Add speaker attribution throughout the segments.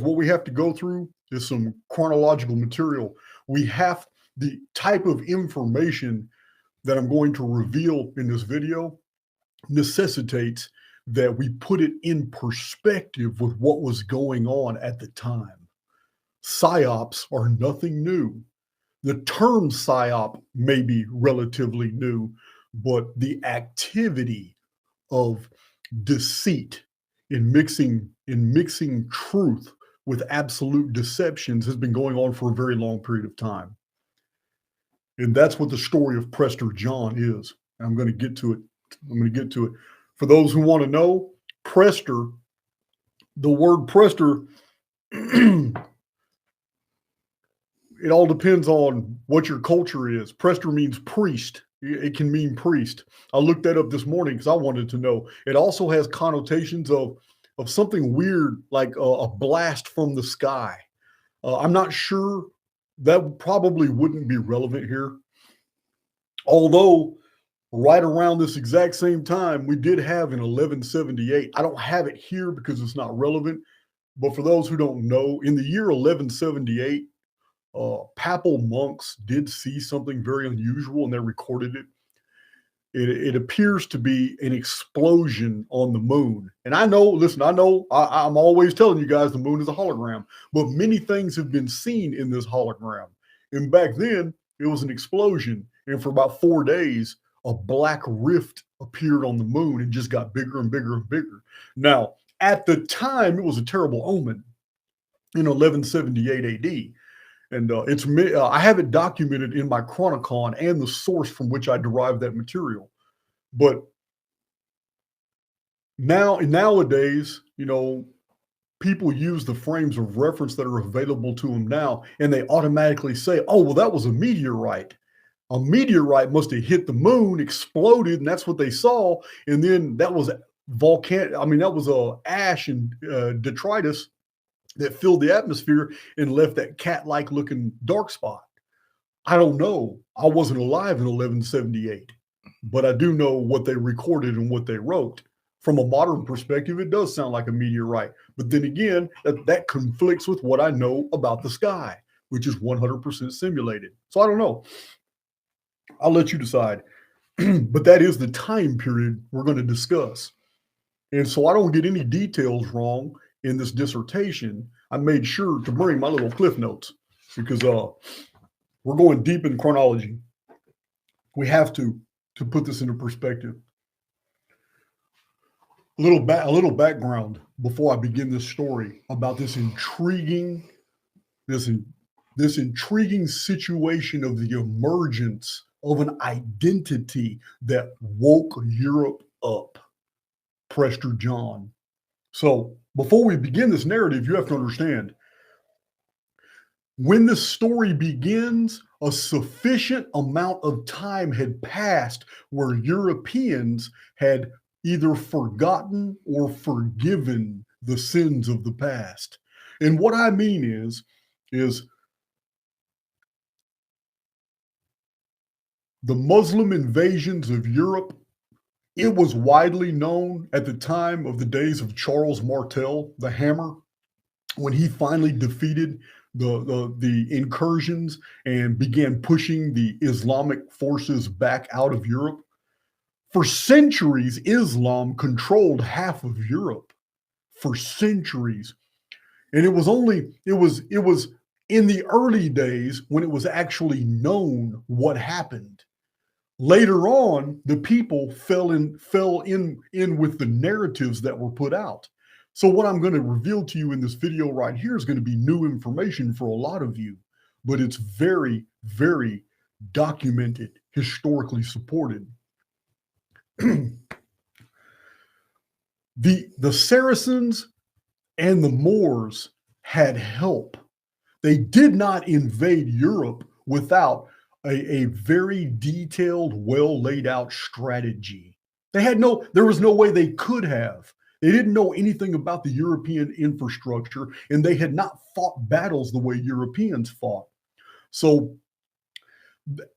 Speaker 1: what we have to go through is some chronological material. We have the type of information that I'm going to reveal in this video necessitates that we put it in perspective with what was going on at the time. Psyops are nothing new. The term psyop may be relatively new, but the activity of deceit in mixing truth with absolute deceptions has been going on for a very long period of time. And that's what the story of Prester John is. I'm going to get to it. For those who want to know, Prester, the word Prester, it all depends on what your culture is. Prester means priest. It can mean priest. I looked that up this morning because I wanted to know. It also has connotations of something weird, like a blast from the sky. I'm not sure. That probably wouldn't be relevant here. Although right around this exact same time, we did have an 1178. I don't have it here because it's not relevant. But for those who don't know, in the year 1178, papal monks did see something very unusual and they recorded it. It appears to be an explosion on the moon. And I know, listen, I'm always telling you guys the moon is a hologram, but many things have been seen in this hologram. And back then, it was an explosion. And for about 4 days, a black rift appeared on the moon and just got bigger and bigger and bigger. Now, at the time, it was a terrible omen in 1178 AD. And I have it documented in my Chronicon and the source from which I derived that material. But nowadays, people use the frames of reference that are available to them now, and they automatically say, oh, well, that was a meteorite. A meteorite must have hit the moon, exploded, and that's what they saw. And then that was ash and detritus that filled the atmosphere and left that cat-like looking dark spot. I don't know. I wasn't alive in 1178, but I do know what they recorded and what they wrote. From a modern perspective, it does sound like a meteorite. But then again, that conflicts with what I know about the sky, which is 100% simulated. So I don't know. I'll let you decide. But that is the time period we're going to discuss. And so I don't get any details wrong in this dissertation. I made sure to bring my little cliff notes because we're going deep in chronology. We have to put this into perspective. A little background before I begin this story about this intriguing situation of the emergence of an identity that woke Europe up. Prester John. So before we begin this narrative, you have to understand, when this story begins, a sufficient amount of time had passed where Europeans had either forgotten or forgiven the sins of the past. And what I mean is the Muslim invasions of Europe. It was widely known at the time of the days of Charles Martel, the Hammer, when he finally defeated the incursions and began pushing the Islamic forces back out of Europe. For centuries, Islam controlled half of Europe. For centuries. And it was in the early days when it was actually known what happened. Later on, the people fell in with the narratives that were put out. So what I'm going to reveal to you in this video right here is going to be new information for a lot of you, but it's very, very documented, historically supported. The Saracens and the Moors had help. They did not invade Europe without a very detailed, well laid out strategy. There was no way they could have. They didn't know anything about the European infrastructure, and they had not fought battles the way Europeans fought. So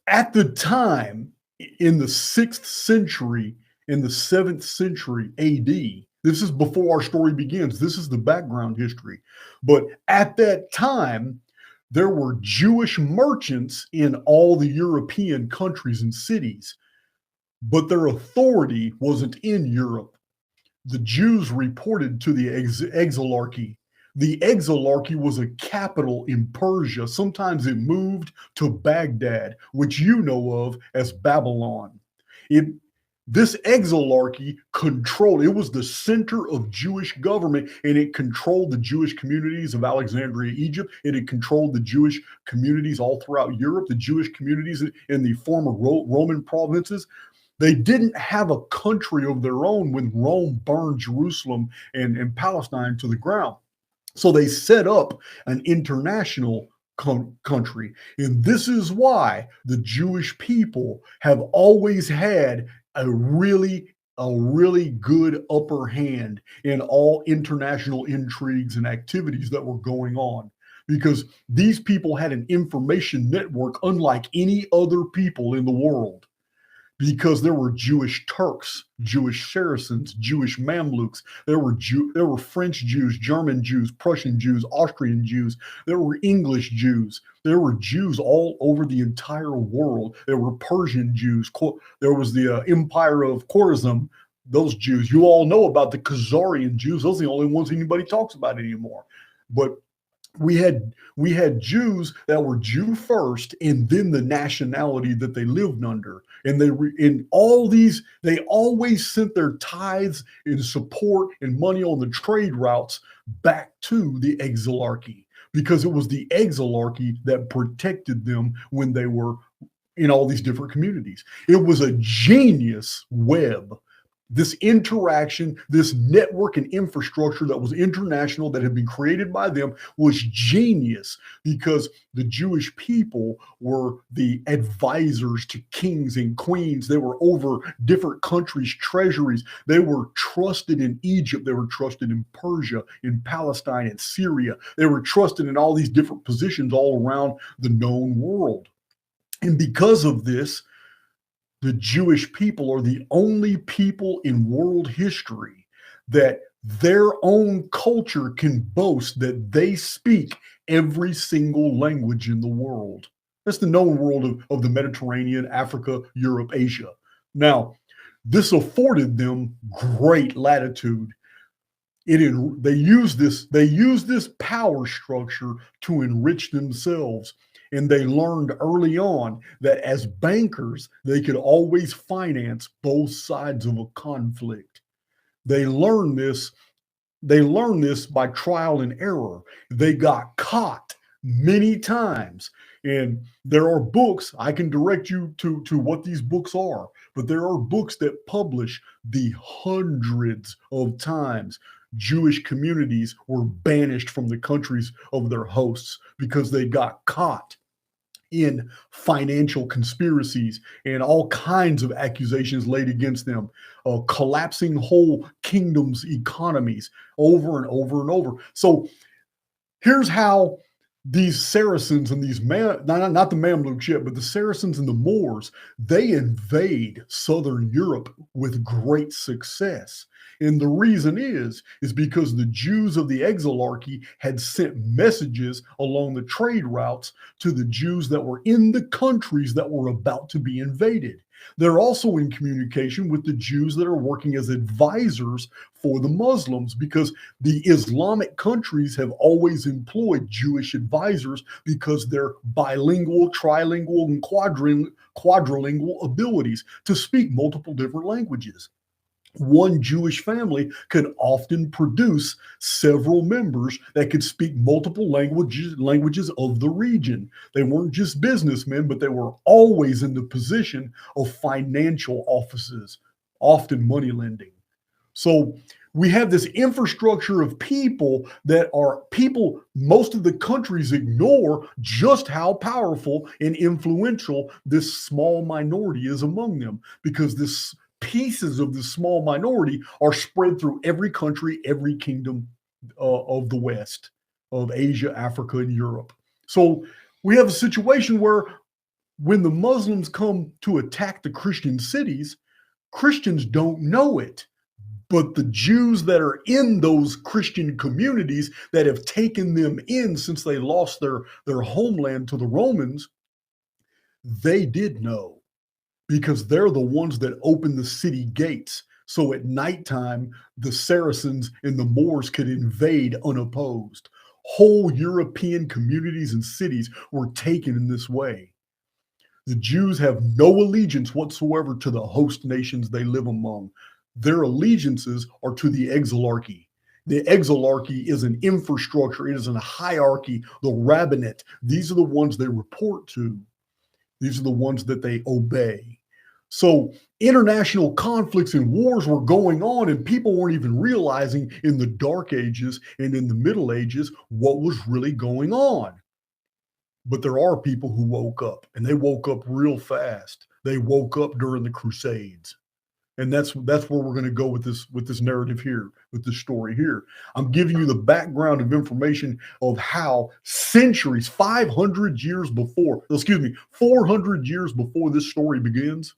Speaker 1: at the time, in the 6th century, in the 7th century AD, This is before our story begins. This is the background history. But at that time, there were Jewish merchants in all the European countries and cities, but their authority wasn't in Europe. The Jews reported to the exilarchy. The exilarchy was a capital in Persia. Sometimes it moved to Baghdad, which you know of as Babylon. This exilarchy controlled, it was the center of Jewish government, and it controlled the Jewish communities of Alexandria, Egypt. It had controlled the Jewish communities all throughout Europe, the Jewish communities in the former Roman provinces. They didn't have a country of their own when Rome burned Jerusalem and Palestine to the ground. So they set up an international country. And this is why the Jewish people have always had a really good upper hand in all international intrigues and activities that were going on, because these people had an information network unlike any other people in the world. Because there were Jewish Turks, Jewish Saracens, Jewish Mamluks. There were French Jews, German Jews, Prussian Jews, Austrian Jews. There were English Jews. There were Jews all over the entire world. There were Persian Jews. There was the Empire of Khorasan. Those Jews, you all know about the Khazarian Jews. Those are the only ones anybody talks about anymore. But we had Jews that were Jew first, and then the nationality that they lived under, and they always sent their tithes and support and money on the trade routes back to the exilarchy, because it was the exilarchy that protected them when they were in all these different communities. It was a genius web. This interaction, this network and infrastructure that was international, that had been created by them, was genius, because the Jewish people were the advisors to kings and queens. They were over different countries' treasuries. They were trusted in Egypt. They were trusted in Persia, in Palestine, and Syria. They were trusted in all these different positions all around the known world. And because of this, the Jewish people are the only people in world history that their own culture can boast that they speak every single language in the world. That's the known world of the Mediterranean, Africa, Europe, Asia. Now, this afforded them great latitude. They use this power structure to enrich themselves. And they learned early on that as bankers, they could always finance both sides of a conflict. They learned this by trial and error. They got caught many times. And there are books, I can direct you to what these books are, but there are books that publish the hundreds of times Jewish communities were banished from the countries of their hosts because they got caught in financial conspiracies and all kinds of accusations laid against them, collapsing whole kingdoms' economies over and over and over. So here's how these Saracens and these not the Mamluks yet, but the Saracens and the Moors, they invade southern Europe with great success. And the reason is because the Jews of the exilarchy had sent messages along the trade routes to the Jews that were in the countries that were about to be invaded. They're also in communication with the Jews that are working as advisors for the Muslims, because the Islamic countries have always employed Jewish advisors because they're bilingual, trilingual, and quadrilingual abilities to speak multiple different languages. One Jewish family could often produce several members that could speak multiple languages of the region. They weren't just businessmen, but they were always in the position of financial offices, often money lending. So we have this infrastructure of people most of the countries ignore just how powerful and influential this small minority is among them, because this pieces of the small minority are spread through every country, every kingdom of the West, of Asia, Africa, and Europe. So we have a situation where when the Muslims come to attack the Christian cities, Christians don't know it, But the Jews that are in those Christian communities that have taken them in since they lost their homeland to the Romans, they did know, because they're the ones that opened the city gates. So at nighttime, the Saracens and the Moors could invade unopposed. Whole European communities and cities were taken in this way. The Jews have no allegiance whatsoever to the host nations they live among. Their allegiances are to the exilarchy. The exilarchy is an infrastructure, it is a hierarchy, the rabbinate. These are the ones they report to. These are the ones that they obey. So international conflicts and wars were going on, and people weren't even realizing in the Dark Ages and in the Middle Ages what was really going on. But there are people who woke up, and they woke up real fast. They woke up during the Crusades. And that's where we're going to go with this narrative here, with this story here. I'm giving you the background of information of how centuries, 400 years before this story begins,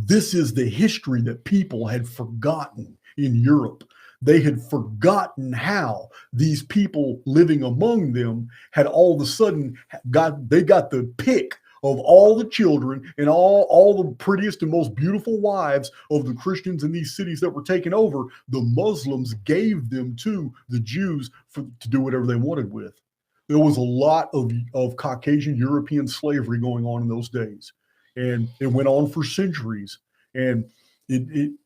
Speaker 1: this is the history that people had forgotten in Europe. They had forgotten how these people living among them had all of a sudden got the pick of all the children and all the prettiest and most beautiful wives of the Christians in these cities that were taken over. The Muslims gave them to the Jews to do whatever they wanted with. There was a lot of Caucasian European slavery going on in those days, and it went on for centuries. And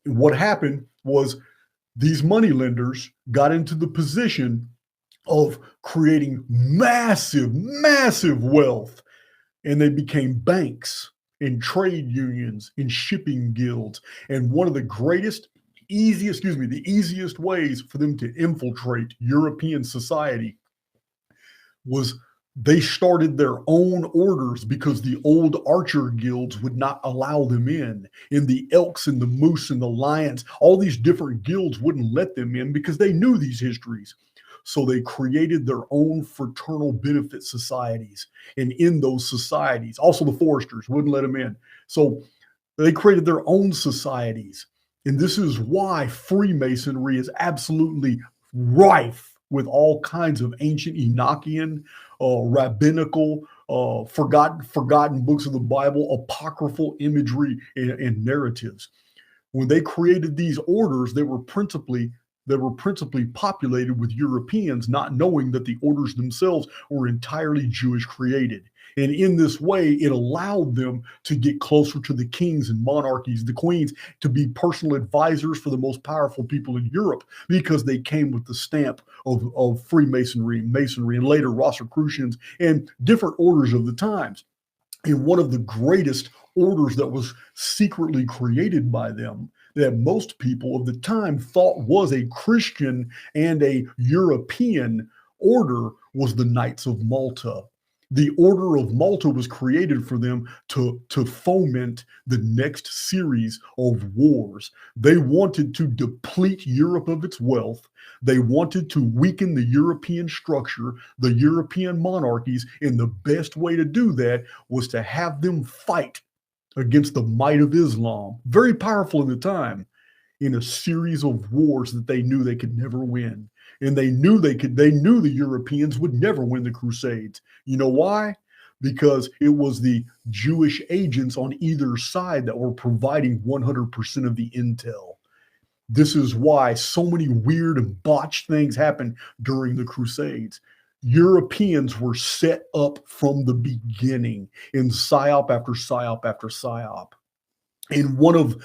Speaker 1: what happened was these moneylenders got into the position of creating massive, massive wealth. And they became banks and trade unions and shipping guilds. And one of the easiest ways for them to infiltrate European society was they started their own orders, because the old archer guilds would not allow them in. And the elks and the moose and the lions, all these different guilds wouldn't let them in because they knew these histories. So they created their own fraternal benefit societies. And in those societies, also the foresters wouldn't let them in. So they created their own societies. And this is why Freemasonry is absolutely rife with all kinds of ancient Enochian, rabbinical, forgotten books of the Bible, apocryphal imagery and narratives. When they created these orders, they were principally populated with Europeans, not knowing that the orders themselves were entirely Jewish created. And in this way, it allowed them to get closer to the kings and monarchies, the queens, to be personal advisors for the most powerful people in Europe, because they came with the stamp of Freemasonry, Masonry, and later Rosicrucians and different orders of the times. And one of the greatest orders that was secretly created by them, that most people of the time thought was a Christian and a European order, was the Knights of Malta. The Order of Malta was created for them to foment the next series of wars. They wanted to deplete Europe of its wealth. They wanted to weaken the European structure, the European monarchies, and the best way to do that was to have them fight against the might of Islam, very powerful in the time, in a series of wars that they knew they could never win. And they knew the Europeans would never win the Crusades. You know why? Because it was the Jewish agents on either side that were providing 100% of the intel. This is why so many weird and botched things happened during the Crusades. Europeans were set up from the beginning in psyop after psyop after psyop. And one of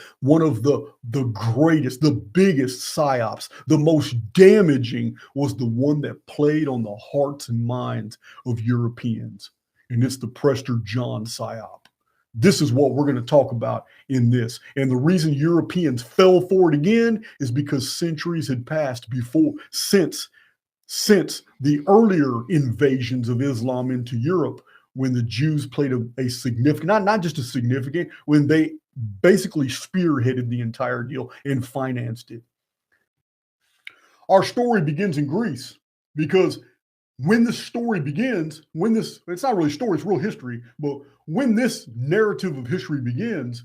Speaker 1: the greatest, the biggest psyops, the most damaging, was the one that played on the hearts and minds of Europeans. And it's the Prester John psyop. This is what we're going to talk about in this. And the reason Europeans fell for it again is because centuries had passed since the earlier invasions of Islam into Europe, when the Jews played a significant, not just a significant, when they basically spearheaded the entire deal and financed it. Our story begins in Greece, because when the story begins, it's not really a story, it's real history, but when this narrative of history begins,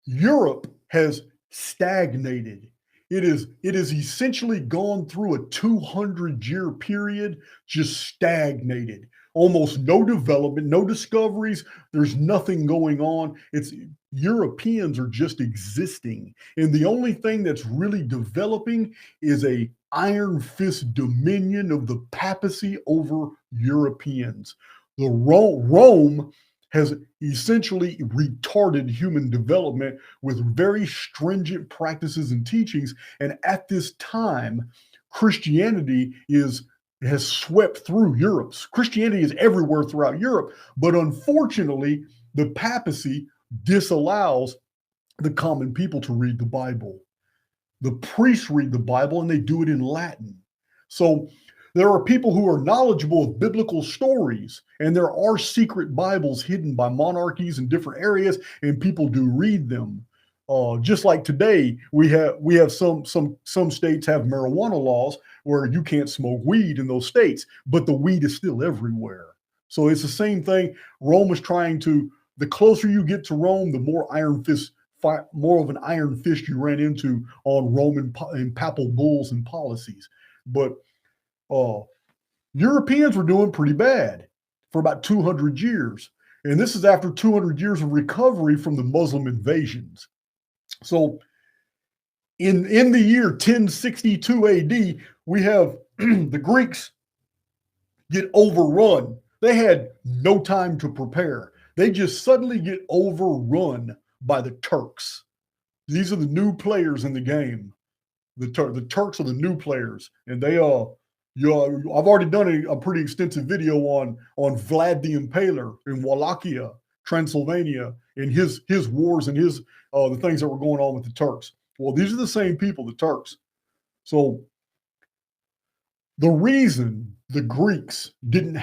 Speaker 1: Europe has stagnated. It is essentially gone through a 200-year period, just stagnated. Almost no development, no discoveries. There's nothing going on. It's Europeans are just existing. And the only thing that's really developing is a iron fist dominion of the papacy over Europeans. The Rome has essentially retarded human development with very stringent practices and teachings. And at this time, Christianity has swept through Europe. Christianity is everywhere throughout Europe, but unfortunately, the papacy disallows the common people to read the Bible. The priests read the Bible and they do it in Latin. So there are people who are knowledgeable of biblical stories, and there are secret Bibles hidden by monarchies in different areas, and people do read them. Just like today, we have some states have marijuana laws where you can't smoke weed in those states, but the weed is still everywhere. So it's the same thing. Rome is trying to. The closer you get to Rome, the more more of an iron fist you ran into on Roman and papal bulls and policies. But Europeans were doing pretty bad for about 200 years. And this is after 200 years of recovery from the Muslim invasions. So in the year 1062 AD, we have the Greeks get overrun. They had no time to prepare. They just suddenly get overrun by the Turks. These are the new players in the game. The Turks are the new players, and they I've already done a pretty extensive video on Vlad the Impaler in Wallachia, Transylvania, and his wars and his the things that were going on with the Turks. Well, these are the same people, the Turks. So the reason the Greeks didn't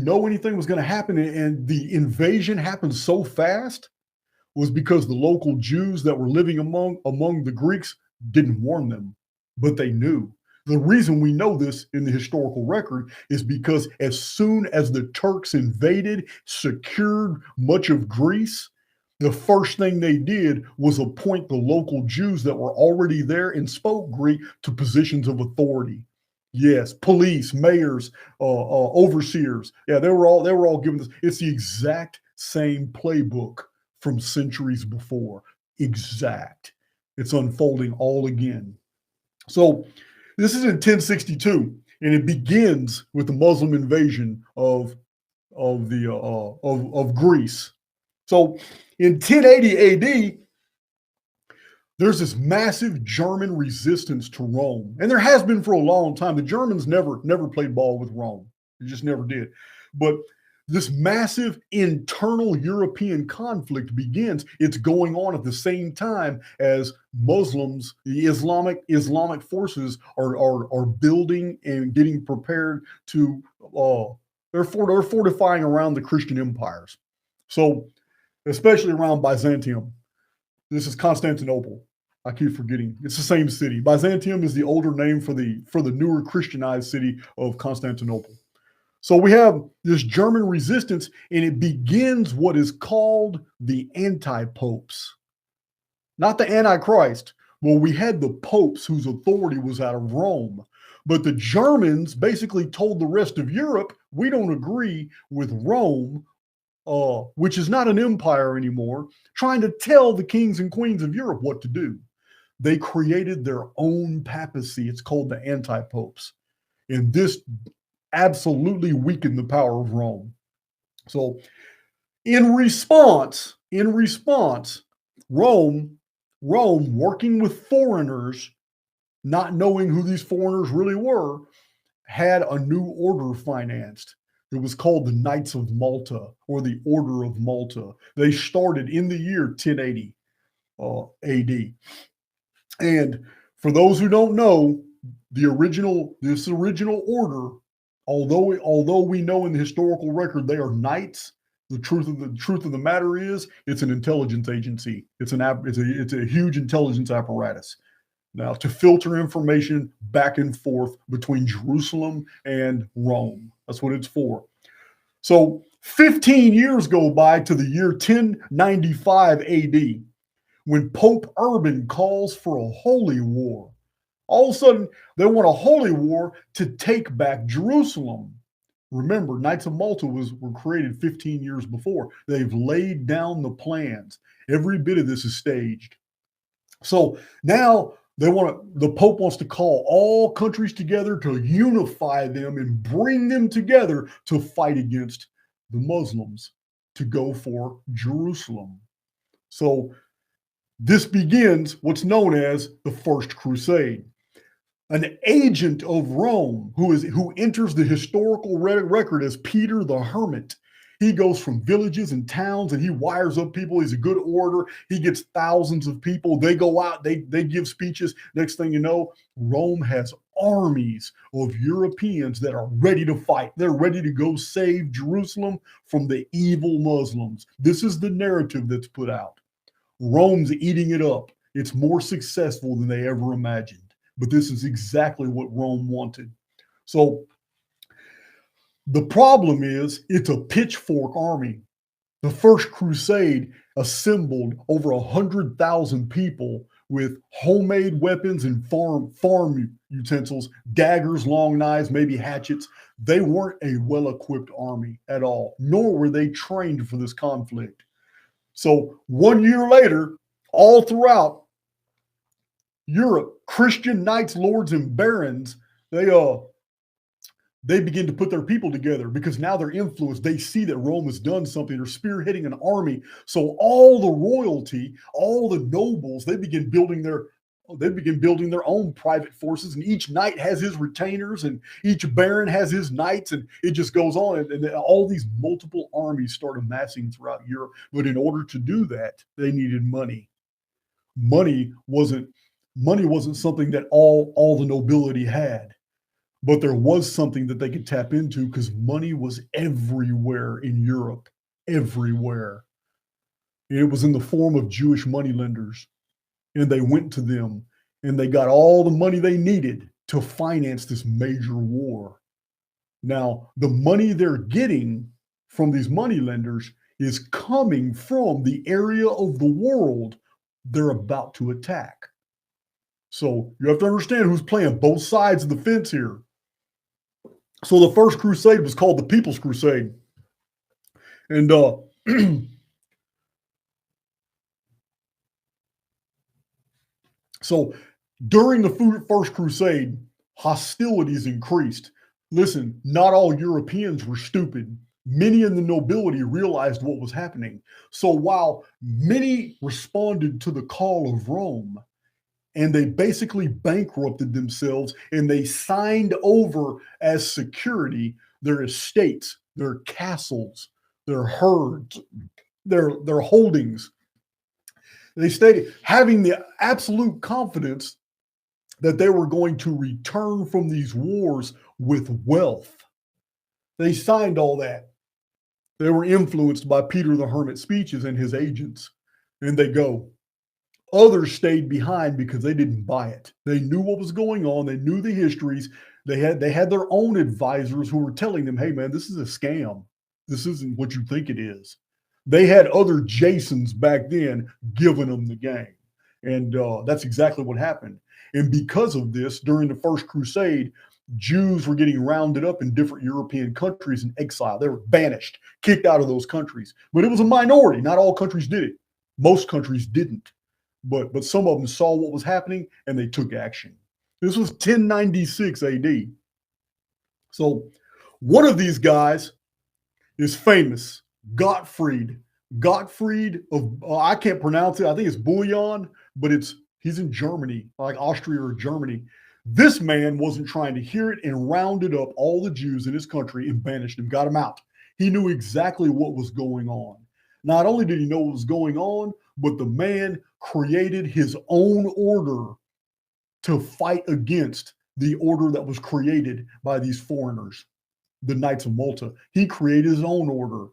Speaker 1: know anything was going to happen and the invasion happened so fast was because the local Jews that were living among the Greeks didn't warn them, but they knew. The reason we know this in the historical record is because as soon as the Turks invaded, secured much of Greece, the first thing they did was appoint the local Jews that were already there and spoke Greek to positions of authority. Yes, police, mayors, overseers. Yeah, they were all given this. It's the exact same playbook from centuries before. Exact. It's unfolding all again. So this is in 1062, and it begins with the Muslim invasion of Greece. So in 1080 AD, there's this massive German resistance to Rome, and there has been for a long time. The Germans never played ball with Rome; they just never did. But this massive internal European conflict begins. It's going on at the same time as Muslims, the Islamic forces are building and getting prepared to. They're fortifying around the Christian empires. So, especially around Byzantium. This is Constantinople. I keep forgetting. It's the same city. Byzantium is the older name for the newer Christianized city of Constantinople. So we have this German resistance, and it begins what is called the anti-popes. Not the Antichrist. Well, we had the popes whose authority was out of Rome. But the Germans basically told the rest of Europe, we don't agree with Rome, which is not an empire anymore, trying to tell the kings and queens of Europe what to do. They created their own papacy. It's called the anti-popes. And this absolutely weakened the power of Rome. So in response, Rome working with foreigners, not knowing who these foreigners really were, had a new order financed. It was called the Knights of Malta, or the Order of Malta. They started in the year 1080 AD. And for those who don't know, this original order, although we know in the historical record they are knights, the truth of the matter is it's an intelligence agency. It's a huge intelligence apparatus. Now, to filter information back and forth between Jerusalem and Rome. That's what it's for. So 15 years go by to the year 1095 AD, when Pope Urban calls for a holy war. All of a sudden, they want a holy war to take back Jerusalem. Remember, Knights of Malta were created 15 years before. They've laid down the plans. Every bit of this is staged. So now the Pope wants to call all countries together to unify them and bring them together to fight against the Muslims, to go for Jerusalem. So this begins what's known as the First Crusade. An agent of Rome who enters the historical record as Peter the Hermit. He goes from villages and towns and he wires up people. He's a good orator. He gets thousands of people. They go out, they give speeches. Next thing you know, Rome has armies of Europeans that are ready to fight. They're ready to go save Jerusalem from the evil Muslims. This is the narrative that's put out. Rome's eating it up. It's more successful than they ever imagined. But this is exactly what Rome wanted. So the problem is it's a pitchfork army. The First Crusade assembled over 100,000 people with homemade weapons and farm utensils, daggers, long knives, maybe hatchets. They weren't a well-equipped army at all, nor were they trained for this conflict. So 1 year later, all throughout Europe, Christian knights, lords, and barons, they begin to put their people together because now they're influenced. They see that Rome has done something. They're spearheading an army. So all the royalty, all the nobles, they begin building their own private forces, and each knight has his retainers, and each baron has his knights, and it just goes on. And all these multiple armies start amassing throughout Europe. But in order to do that, they needed money. Money wasn't something that all the nobility had. But there was something that they could tap into because money was everywhere in Europe, everywhere. It was in the form of Jewish moneylenders. And they went to them and they got all the money they needed to finance this major war. Now, the money they're getting from these moneylenders is coming from the area of the world they're about to attack. So you have to understand who's playing both sides of the fence here. So the First Crusade was called the People's Crusade. And so during the First Crusade, hostilities increased. Listen, not all Europeans were stupid. Many in the nobility realized what was happening. So while many responded to the call of Rome, and they basically bankrupted themselves and they signed over as security their estates, their castles, their herds, their holdings. They stated having the absolute confidence that they were going to return from these wars with wealth. They signed all that. They were influenced by Peter the Hermit's speeches and his agents, and they go. Others stayed behind because they didn't buy it. They knew what was going on. They knew the histories. They had their own advisors who were telling them, hey, man, this is a scam. This isn't what you think it is. They had other Jasons back then giving them the game. And that's exactly what happened. And because of this, during the First Crusade, Jews were getting rounded up in different European countries and exiled. They were banished, kicked out of those countries. But it was a minority. Not all countries did it. Most countries didn't. But some of them saw what was happening and they took action. This was 1096 AD. So one of these guys is famous, Gottfried. Gottfried of, I can't pronounce it. I think it's Bouillon, but he's in Germany, like Austria or Germany. This man wasn't trying to hear it and rounded up all the Jews in his country and banished them, got them out. He knew exactly what was going on. Not only did he know what was going on, but the man created his own order to fight against the order that was created by these foreigners, the Knights of Malta. He created his own order.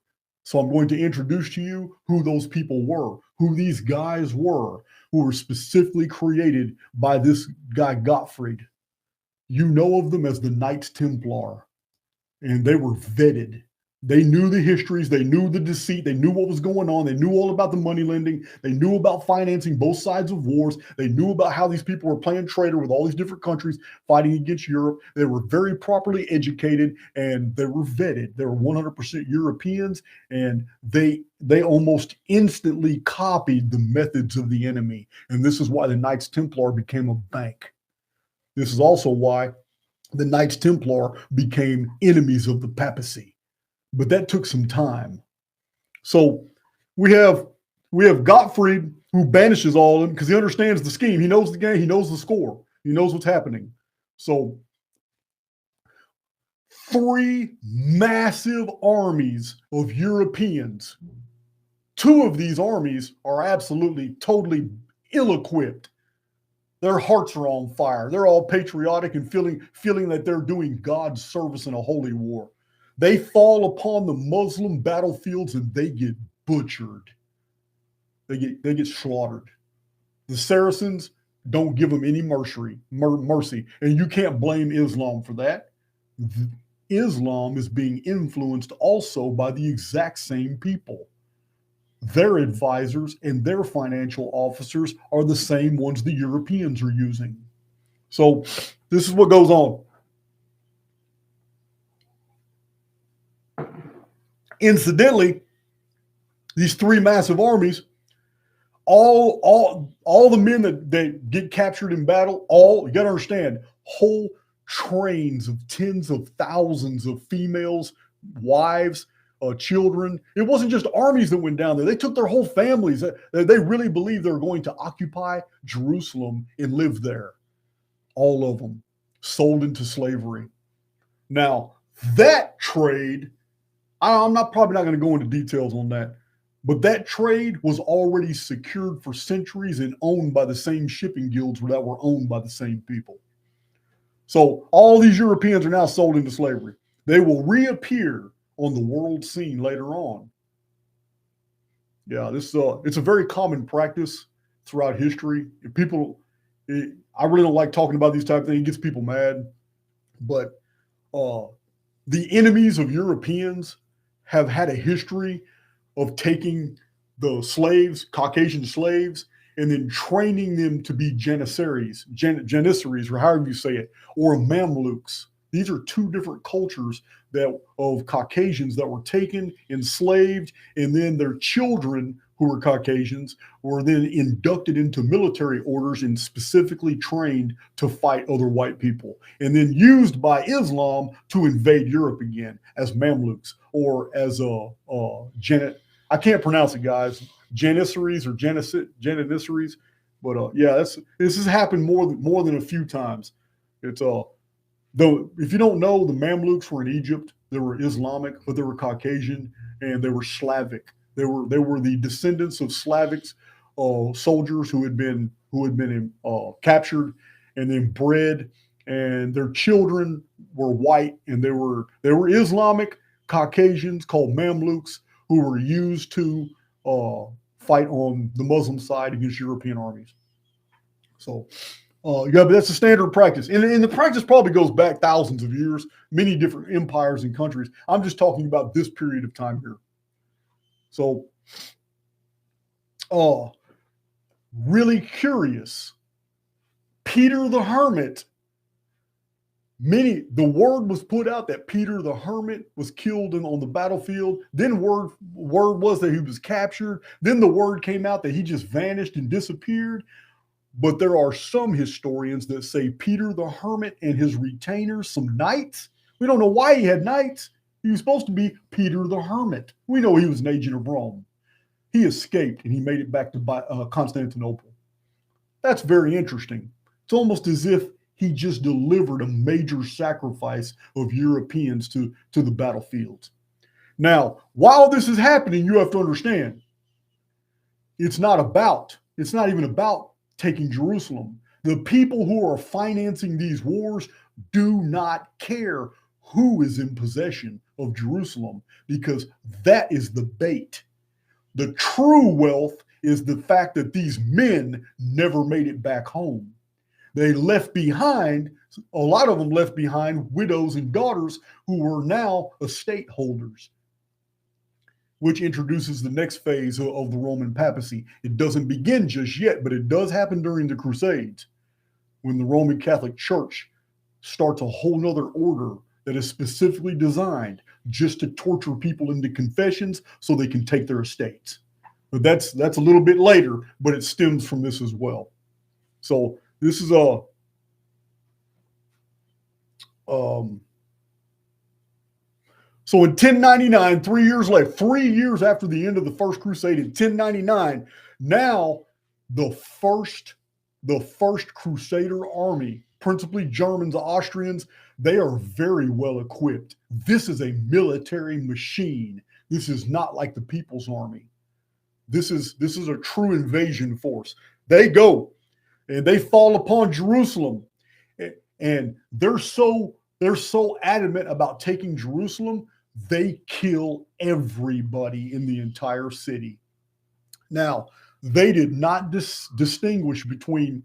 Speaker 1: So I'm going to introduce to you who those people were, who these guys were, who were specifically created by this guy, Gottfried. You know of them as the Knights Templar, and they were vetted. They knew the histories, they knew the deceit, they knew what was going on, they knew all about the money lending, they knew about financing both sides of wars, they knew about how these people were playing traitor with all these different countries fighting against Europe. They were very properly educated and they were vetted. They were 100% Europeans, and they almost instantly copied the methods of the enemy. And this is why the Knights Templar became a bank. This is also why the Knights Templar became enemies of the papacy. But that took some time. So we have Gottfried, who banishes all of them because he understands the scheme. He knows the game. He knows the score. He knows what's happening. So 3 massive armies of Europeans. 2 of these armies are absolutely, totally ill-equipped. Their hearts are on fire. They're all patriotic and feeling that they're doing God's service in a holy war. They fall upon the Muslim battlefields and they get butchered. They get slaughtered. The Saracens don't give them any mercy. And you can't blame Islam for that. Islam is being influenced also by the exact same people. Their advisors and their financial officers are the same ones the Europeans are using. So this is what goes on. Incidentally, these 3 massive armies, all the men that get captured in battle, you got to understand, whole trains of tens of thousands of females, wives, children. It wasn't just armies that went down there. They took their whole families. They really believed they were going to occupy Jerusalem and live there. All of them sold into slavery. Now, that trade, I'm probably not going to go into details on that, but that trade was already secured for centuries and owned by the same shipping guilds that were owned by the same people. So all these Europeans are now sold into slavery. They will reappear on the world scene later on. Yeah, it's a very common practice throughout history. I really don't like talking about these type of things. It gets people mad, but the enemies of Europeans have had a history of taking the slaves, Caucasian slaves, and then training them to be janissaries, or however you say it, or Mamluks. These are 2 different cultures of Caucasians that were taken, enslaved, and then their children, who were Caucasians, were then inducted into military orders and specifically trained to fight other white people, and then used by Islam to invade Europe again as Mamluks, or as I can't pronounce it, guys, janissaries or janissaries, but yeah, this has happened more than a few times. It's though, if you don't know, the Mamluks were in Egypt. They were Islamic, but they were Caucasian, and they were Slavic. They were the descendants of Slavic soldiers who had been captured and then bred, and their children were white, and they were Islamic Caucasians called Mamluks who were used to fight on the Muslim side against European armies. So. Yeah, but that's a standard practice. And the practice probably goes back thousands of years, many different empires and countries. I'm just talking about this period of time here. So, really curious. Peter the Hermit, the word was put out that Peter the Hermit was killed on the battlefield. Then word was that he was captured. Then the word came out that he just vanished and disappeared. But there are some historians that say Peter the Hermit and his retainers, some knights. We don't know why he had knights. He was supposed to be Peter the Hermit. We know he was an agent of Rome. He escaped and he made it back to Constantinople. That's very interesting. It's almost as if he just delivered a major sacrifice of Europeans to the battlefields. Now, while this is happening, you have to understand, it's not even about taking Jerusalem. The people who are financing these wars do not care who is in possession of Jerusalem, because that is the bait. The true wealth is the fact that these men never made it back home. They left behind, a lot of them left behind widows and daughters who were now estate holders. which introduces the next phase of the Roman papacy. It doesn't begin just yet, but it does happen during the Crusades, when the Roman Catholic Church starts a whole nother order that is specifically designed just to torture people into confessions so they can take their estates. But that's a little bit later, but it stems from this as well. So this is a so in 1099, 3 years later, 3 years after the end of the First Crusade in 1099, now the first Crusader army, principally Germans, Austrians, they are very well equipped. This is a military machine. This is not like the People's Army. This is a true invasion force. They go and they fall upon Jerusalem, and they're so adamant about taking Jerusalem, they kill everybody in the entire city. Now, they did not distinguish between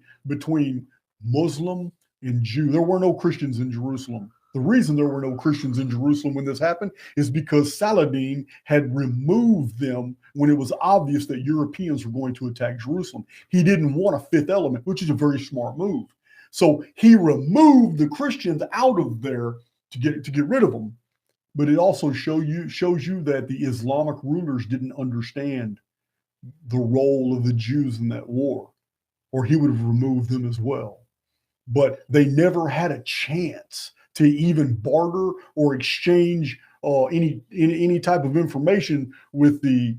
Speaker 1: Muslim and Jew. There were no Christians in Jerusalem. The reason there were no Christians in Jerusalem when this happened is because Saladin had removed them when it was obvious that Europeans were going to attack Jerusalem. He didn't want a fifth element, which is a very smart move. So he removed the Christians out of there to get rid of them. But it also shows you that the Islamic rulers didn't understand the role of the Jews in that war, or he would have removed them as well. But they never had a chance to even barter or exchange any type of information with the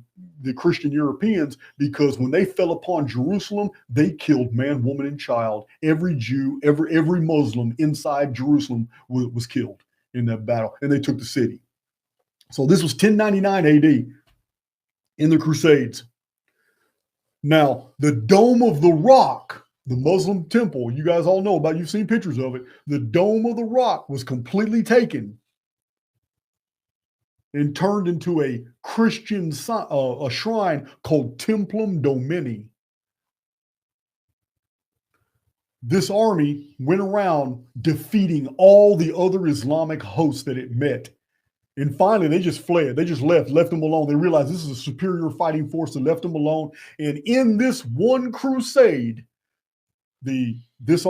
Speaker 1: Christian Europeans, because when they fell upon Jerusalem, they killed man, woman, and child. Every Jew, every Muslim inside Jerusalem was killed in that battle, and they took the city. So this was 1099 AD in the Crusades. Now, the Dome of the Rock, the Muslim temple, you guys all know about, you've seen pictures of it. The Dome of the Rock was completely taken and turned into a Christian a shrine called Templum Domini. This army went around defeating all the other Islamic hosts that it met. And finally, they just fled. They just left them alone. They realized this is a superior fighting force. They left them alone. And in this one crusade, this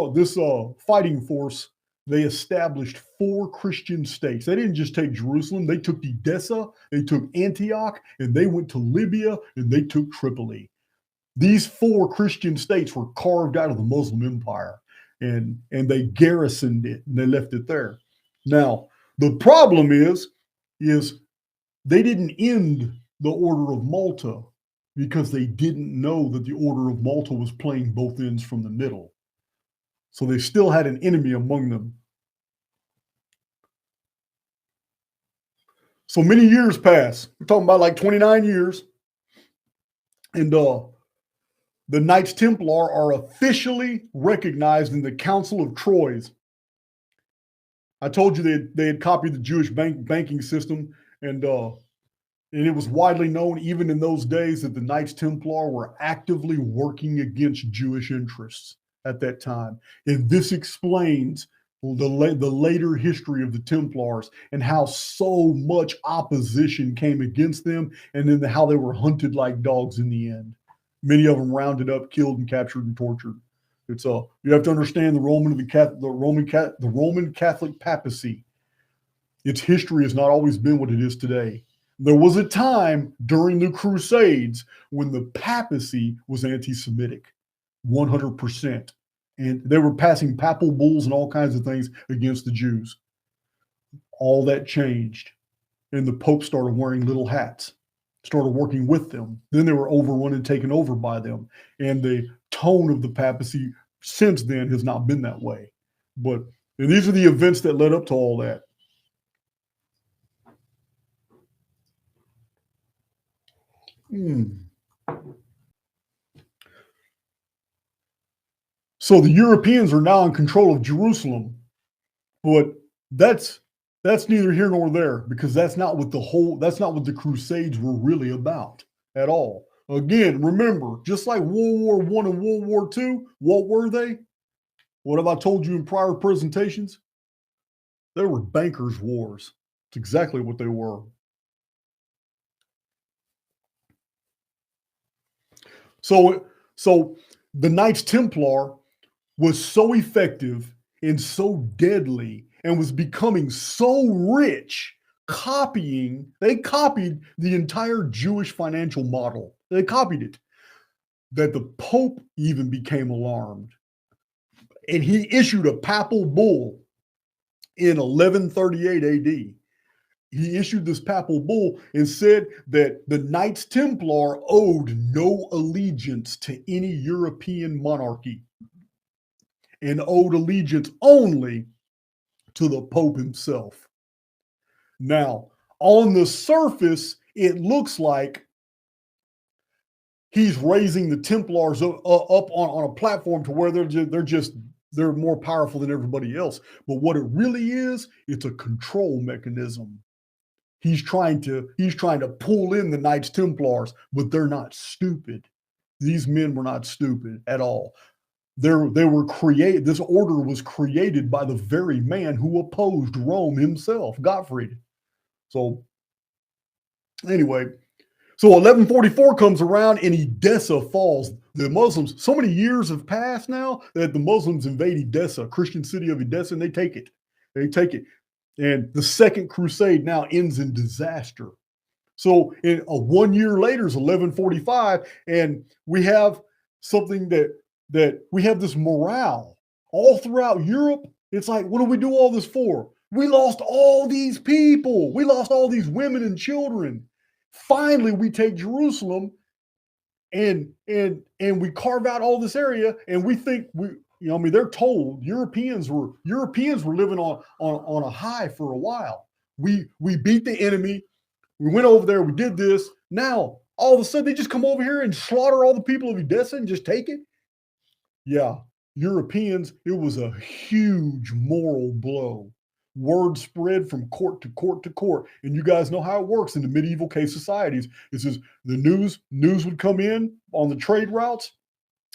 Speaker 1: fighting force, they established 4 Christian states. They didn't just take Jerusalem. They took Edessa, they took Antioch, and they went to Libya, and they took Tripoli. These 4 Christian states were carved out of the Muslim Empire, and they garrisoned it, and they left it there. Now, the problem is they didn't end the Order of Malta because they didn't know that the Order of Malta was playing both ends from the middle. So they still had an enemy among them. So many years pass. We're talking about like 29 years. And the Knights Templar are officially recognized in the Council of Troyes. I told you they had copied the Jewish banking system, and it was widely known even in those days that the Knights Templar were actively working against Jewish interests at that time. And this explains the later history of the Templars and how so much opposition came against them, and then how they were hunted like dogs in the end. Many of them rounded up, killed, and captured and tortured. It's you have to understand the Roman Catholic papacy. Its history has not always been what it is today. There was a time during the Crusades when the papacy was anti-Semitic, 100%. And they were passing papal bulls and all kinds of things against the Jews. All that changed. And the Pope started wearing little hats, started working with them. Then they were overrun and taken over by them. And the tone of the papacy since then has not been that way. But these are the events that led up to all that. So the Europeans are now in control of Jerusalem, but that's neither here nor there, because that's not what the Crusades were really about at all. Again, remember, just like World War I and World War II, what were they? What have I told you in prior presentations? They were bankers' wars. It's exactly what they were. So the Knights Templar was so effective and so deadly and was becoming so rich, they copied the entire Jewish financial model. They copied it, that the Pope even became alarmed. And he issued a papal bull in 1138 AD. He issued this papal bull and said that the Knights Templar owed no allegiance to any European monarchy and owed allegiance only to the Pope himself. Now, on the surface, it looks like he's raising the Templars up on a platform to where they're more powerful than everybody else. But what it really is, it's a control mechanism. He's trying to pull in the Knights Templars, but they're not stupid. These men were not stupid at all. They were created. This order was created by the very man who opposed Rome himself, Gottfried. So anyway, so 1144 comes around and Edessa falls. The Muslims, so many years have passed now that the Muslims invade Edessa, Christian city of Edessa, and they take it. They take it. And the Second Crusade now ends in disaster. So in 1 year later is 1145, and we have something that we have this morale all throughout Europe. It's like, what do we do all this for? We lost all these people. We lost all these women and children. Finally, we take Jerusalem and we carve out all this area, and we think they're told Europeans were living on a high for a while. We beat the enemy. We went over there. We did this. Now, all of a sudden, they just come over here and slaughter all the people of Edessa and just take it. Yeah, Europeans, it was a huge moral blow. Word spread from court to court to court. And you guys know how it works in the medieval case societies. It says the news would come in on the trade routes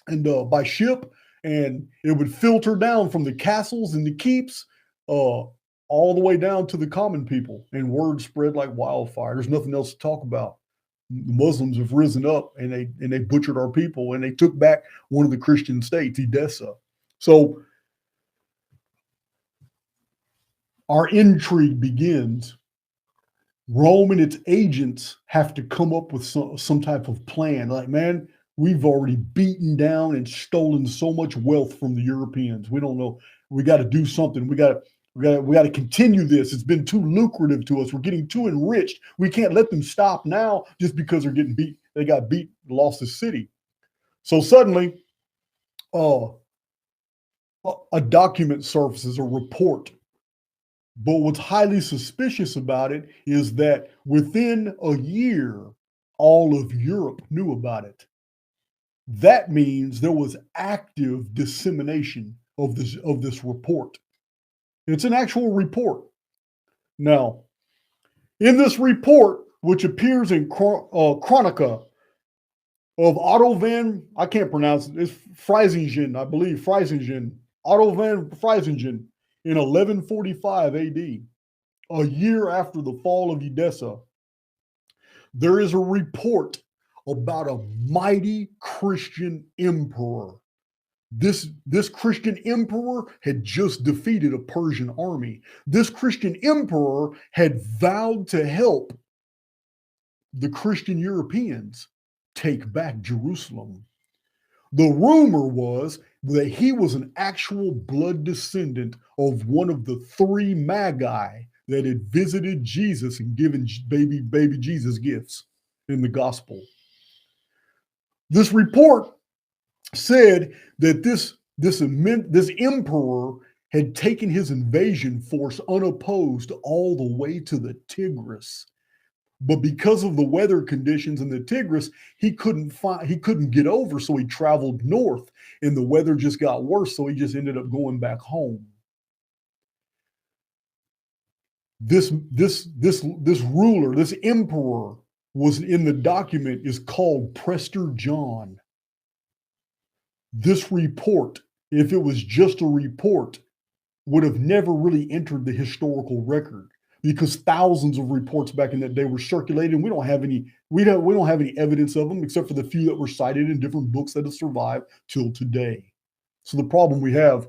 Speaker 1: and by ship, and it would filter down from the castles and the keeps all the way down to the common people. And word spread like wildfire. There's nothing else to talk about. The Muslims have risen up and they butchered our people, and they took back one of the Christian states, Edessa. So our intrigue begins. Rome and its agents have to come up with some type of plan. Like, man, we've already beaten down and stolen so much wealth from the Europeans. We don't know. We got to do something. We got to continue this. It's been too lucrative to us. We're getting too enriched. We can't let them stop now just because they're getting beat. They got beat, lost the city. So suddenly, a document surfaces, a report. But what's highly suspicious about it is that within a year, all of Europe knew about it. That means there was active dissemination of this report. It's an actual report. Now, in this report, which appears in Chronica of Otto van, I can't pronounce it, it's Freisingen, I believe, Otto van Freisingen, in 1145 AD, a year after the fall of Edessa, there is a report about a mighty Christian emperor. This Christian emperor had just defeated a Persian army. This Christian emperor had vowed to help the Christian Europeans take back Jerusalem. The rumor was that he was an actual blood descendant of one of the three magi that had visited Jesus and given baby Jesus gifts in the gospel. This report said that this emperor had taken his invasion force unopposed all the way to the Tigris. But because of the weather conditions in the Tigris, he couldn't get over, so he traveled north, and the weather just got worse, so he just ended up going back home. This ruler, this emperor, was in the document, is called Prester John. This report, if it was just a report, would have never really entered the historical record. because thousands of reports back in that day were circulated. And we don't have any evidence of them except for the few that were cited in different books that have survived till today. So the problem we have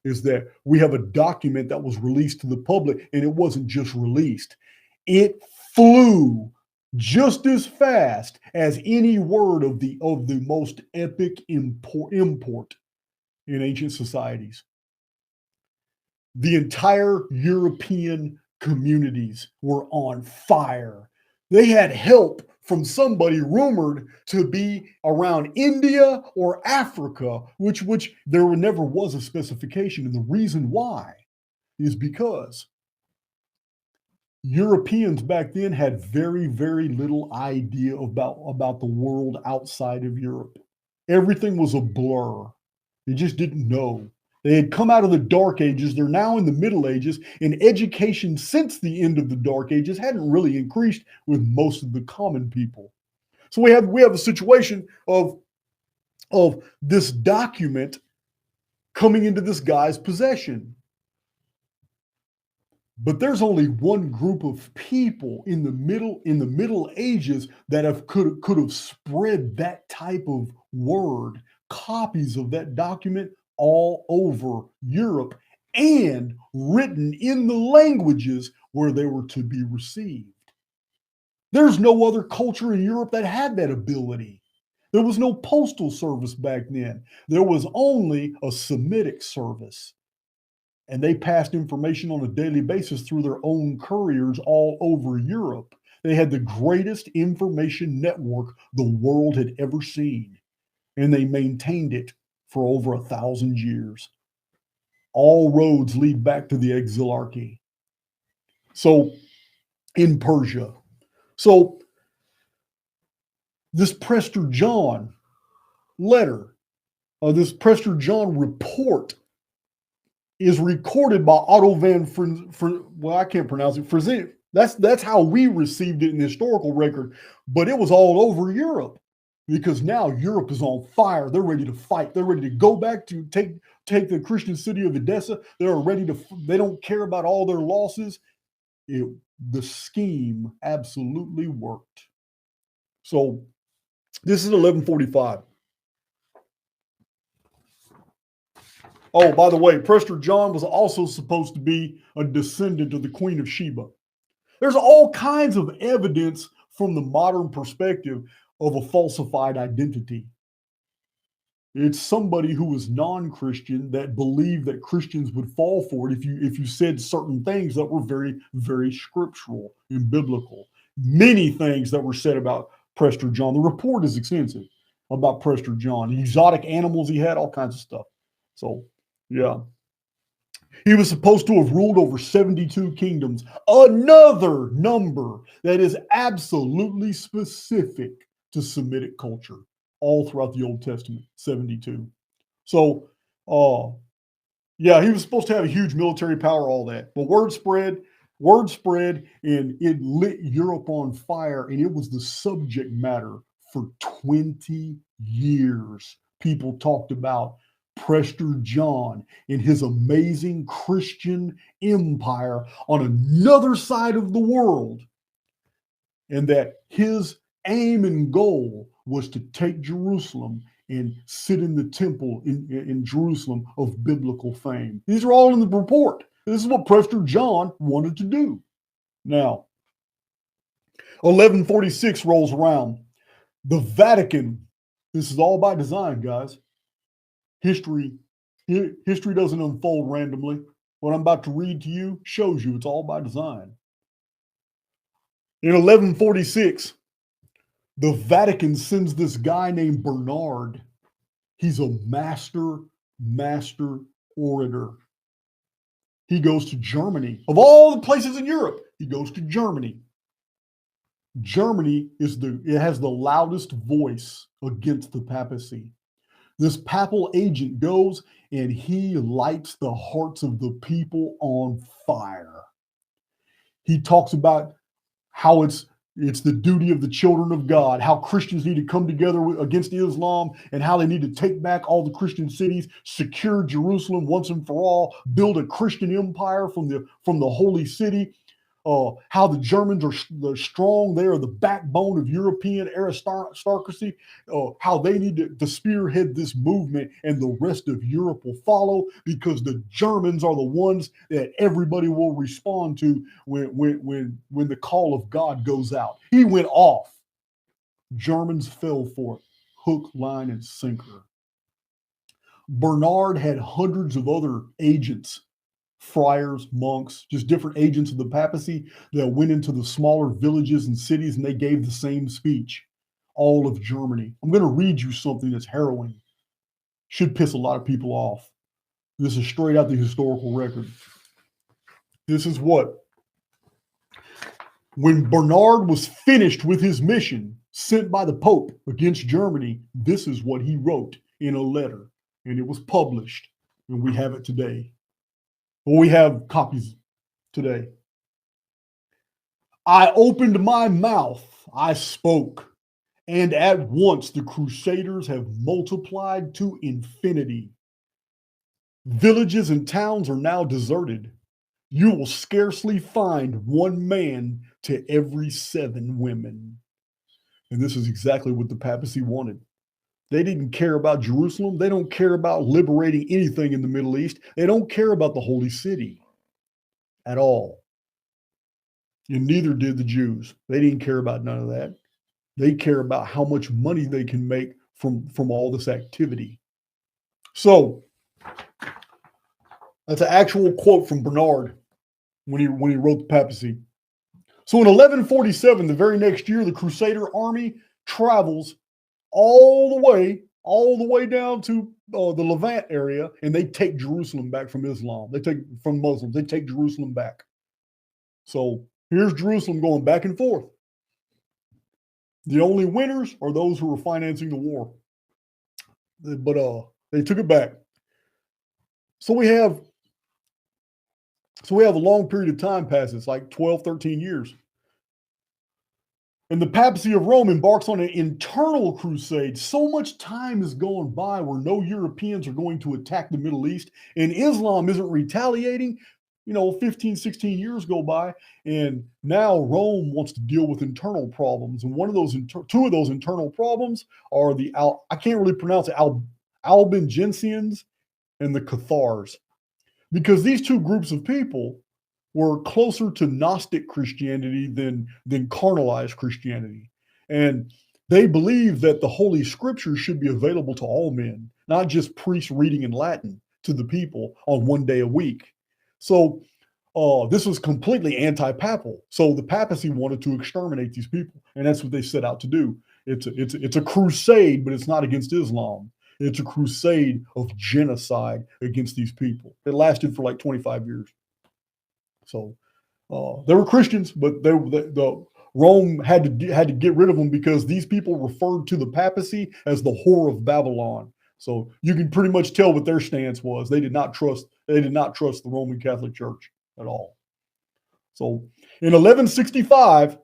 Speaker 1: is that we have a document that was released to the public, and it wasn't just released. It flew just as fast as any word of the most epic import in ancient societies. The entire European communities were on fire. They had help from somebody rumored to be around India or Africa, which there never was a specification. And the reason why is because Europeans back then had very, very little idea about the world outside of Europe. Everything was a blur. They just didn't know. They had come out of the Dark Ages. They're now in the Middle Ages, and education since the end of the Dark Ages hadn't really increased with most of the common people. So we have a situation of this document coming into this guy's possession. But there's only one group of people in the Middle Ages that could have spread that type of word, copies of that document all over Europe, and written in the languages where they were to be received. There's no other culture in Europe that had that ability. There was no postal service back then. There was only a Semitic service. And they passed information on a daily basis through their own couriers all over Europe. They had the greatest information network the world had ever seen. And they maintained it for over 1,000 years. All roads lead back to the exilarchy. So, in Persia. So, this Prester John letter, this Prester John report is recorded by Otto van I can't pronounce it. Frezin. That's how we received it in the historical record, but it was all over Europe. Because now Europe is on fire. They're ready to fight. They're ready to go back to take the Christian city of Edessa. They don't care about all their losses. The scheme absolutely worked. So this is 1145. Oh, by the way, Prester John was also supposed to be a descendant of the Queen of Sheba. There's all kinds of evidence from the modern perspective of a falsified identity. It's somebody who was non-Christian that believed that Christians would fall for it if you said certain things that were very, very scriptural and biblical. Many things that were said about Prester John. The report is extensive about Prester John. The exotic animals he had, all kinds of stuff. So, yeah. He was supposed to have ruled over 72 kingdoms. Another number that is absolutely specific to Semitic culture all throughout the Old Testament, 72. So, yeah, he was supposed to have a huge military power, all that. But word spread, and it lit Europe on fire, and it was the subject matter for 20 years. People talked about Prester John and his amazing Christian empire on another side of the world, and that his aim and goal was to take Jerusalem and sit in the temple in Jerusalem of biblical fame. These are all in the report. This is what Prester John wanted to do. Now, 1146 rolls around. The Vatican, this is all by design, guys. History doesn't unfold randomly. What I'm about to read to you shows you it's all by design. In 1146, the Vatican sends this guy named Bernard. He's a master orator. He goes to Germany. Of all the places in Europe, he goes to Germany. Germany has the loudest voice against the papacy. This papal agent goes and he lights the hearts of the people on fire. He talks about how it's the duty of the children of God, how Christians need to come together against Islam, and how they need to take back all the Christian cities, secure Jerusalem once and for all, build a Christian empire from the holy city. how the Germans are strong. They are the backbone of European aristocracy. How they need to spearhead this movement, and the rest of Europe will follow, because the Germans are the ones that everybody will respond to when the call of God goes out. He went off. Germans fell for it, hook, line, and sinker. Bernard had hundreds of other agents, friars, monks, just different agents of the papacy that went into the smaller villages and cities, and they gave the same speech. All of Germany. I'm going to read you something that's harrowing. Should piss a lot of people off. This is straight out the historical record. This is what, when Bernard was finished with his mission sent by the Pope against Germany, this is what he wrote in a letter, and it was published, and we have it today. Well, we have copies today. I opened my mouth, I spoke, and at once the Crusaders have multiplied to infinity. Villages and towns are now deserted. You will scarcely find one man to every 7 women. And this is exactly what the papacy wanted. They didn't care about Jerusalem. They don't care about liberating anything in the Middle East. They don't care about the Holy City at all. And neither did the Jews. They didn't care about none of that. They care about how much money they can make from all this activity. So that's an actual quote from Bernard when he wrote the papacy. So in 1147, the very next year, the Crusader army travels all the way down to the Levant area, and they take Jerusalem back from Islam. They take from Muslims. They take Jerusalem back. So here's Jerusalem going back and forth. The only winners are those who are financing the war. But they took it back. So we have a long period of time passes, like 12, 13 years. And the papacy of Rome embarks on an internal crusade. So much time has gone by where no Europeans are going to attack the Middle East, and Islam isn't retaliating. 15, 16 years go by, and now Rome wants to deal with internal problems. And two of those internal problems are I can't really pronounce it, Albigensians and the Cathars. Because these two groups of people were closer to Gnostic Christianity than carnalized Christianity. And they believed that the Holy Scriptures should be available to all men, not just priests reading in Latin to the people on one day a week. So this was completely anti-papal. So the papacy wanted to exterminate these people, and that's what they set out to do. It's a crusade, but it's not against Islam. It's a crusade of genocide against these people. It lasted for like 25 years. So they were Christians, but Rome had to get rid of them because these people referred to the papacy as the whore of Babylon. So you can pretty much tell what their stance was. They did not trust the Roman Catholic Church at all. So in 1165,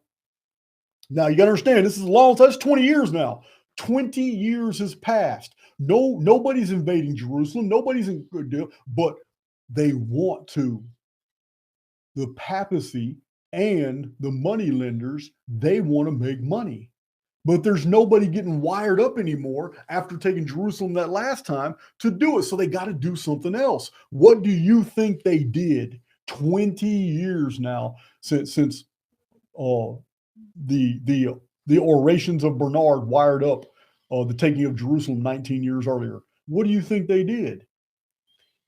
Speaker 1: now you got to understand, this is a long time. That's 20 years now. 20 years has passed. Nobody's invading Jerusalem. Nobody's in good deal, but they want to. The papacy and the money lenders, they want to make money. But there's nobody getting wired up anymore after taking Jerusalem that last time to do it. So they got to do something else. What do you think they did? 20 years now since the orations of Bernard wired up the taking of Jerusalem 19 years earlier. What do you think they did?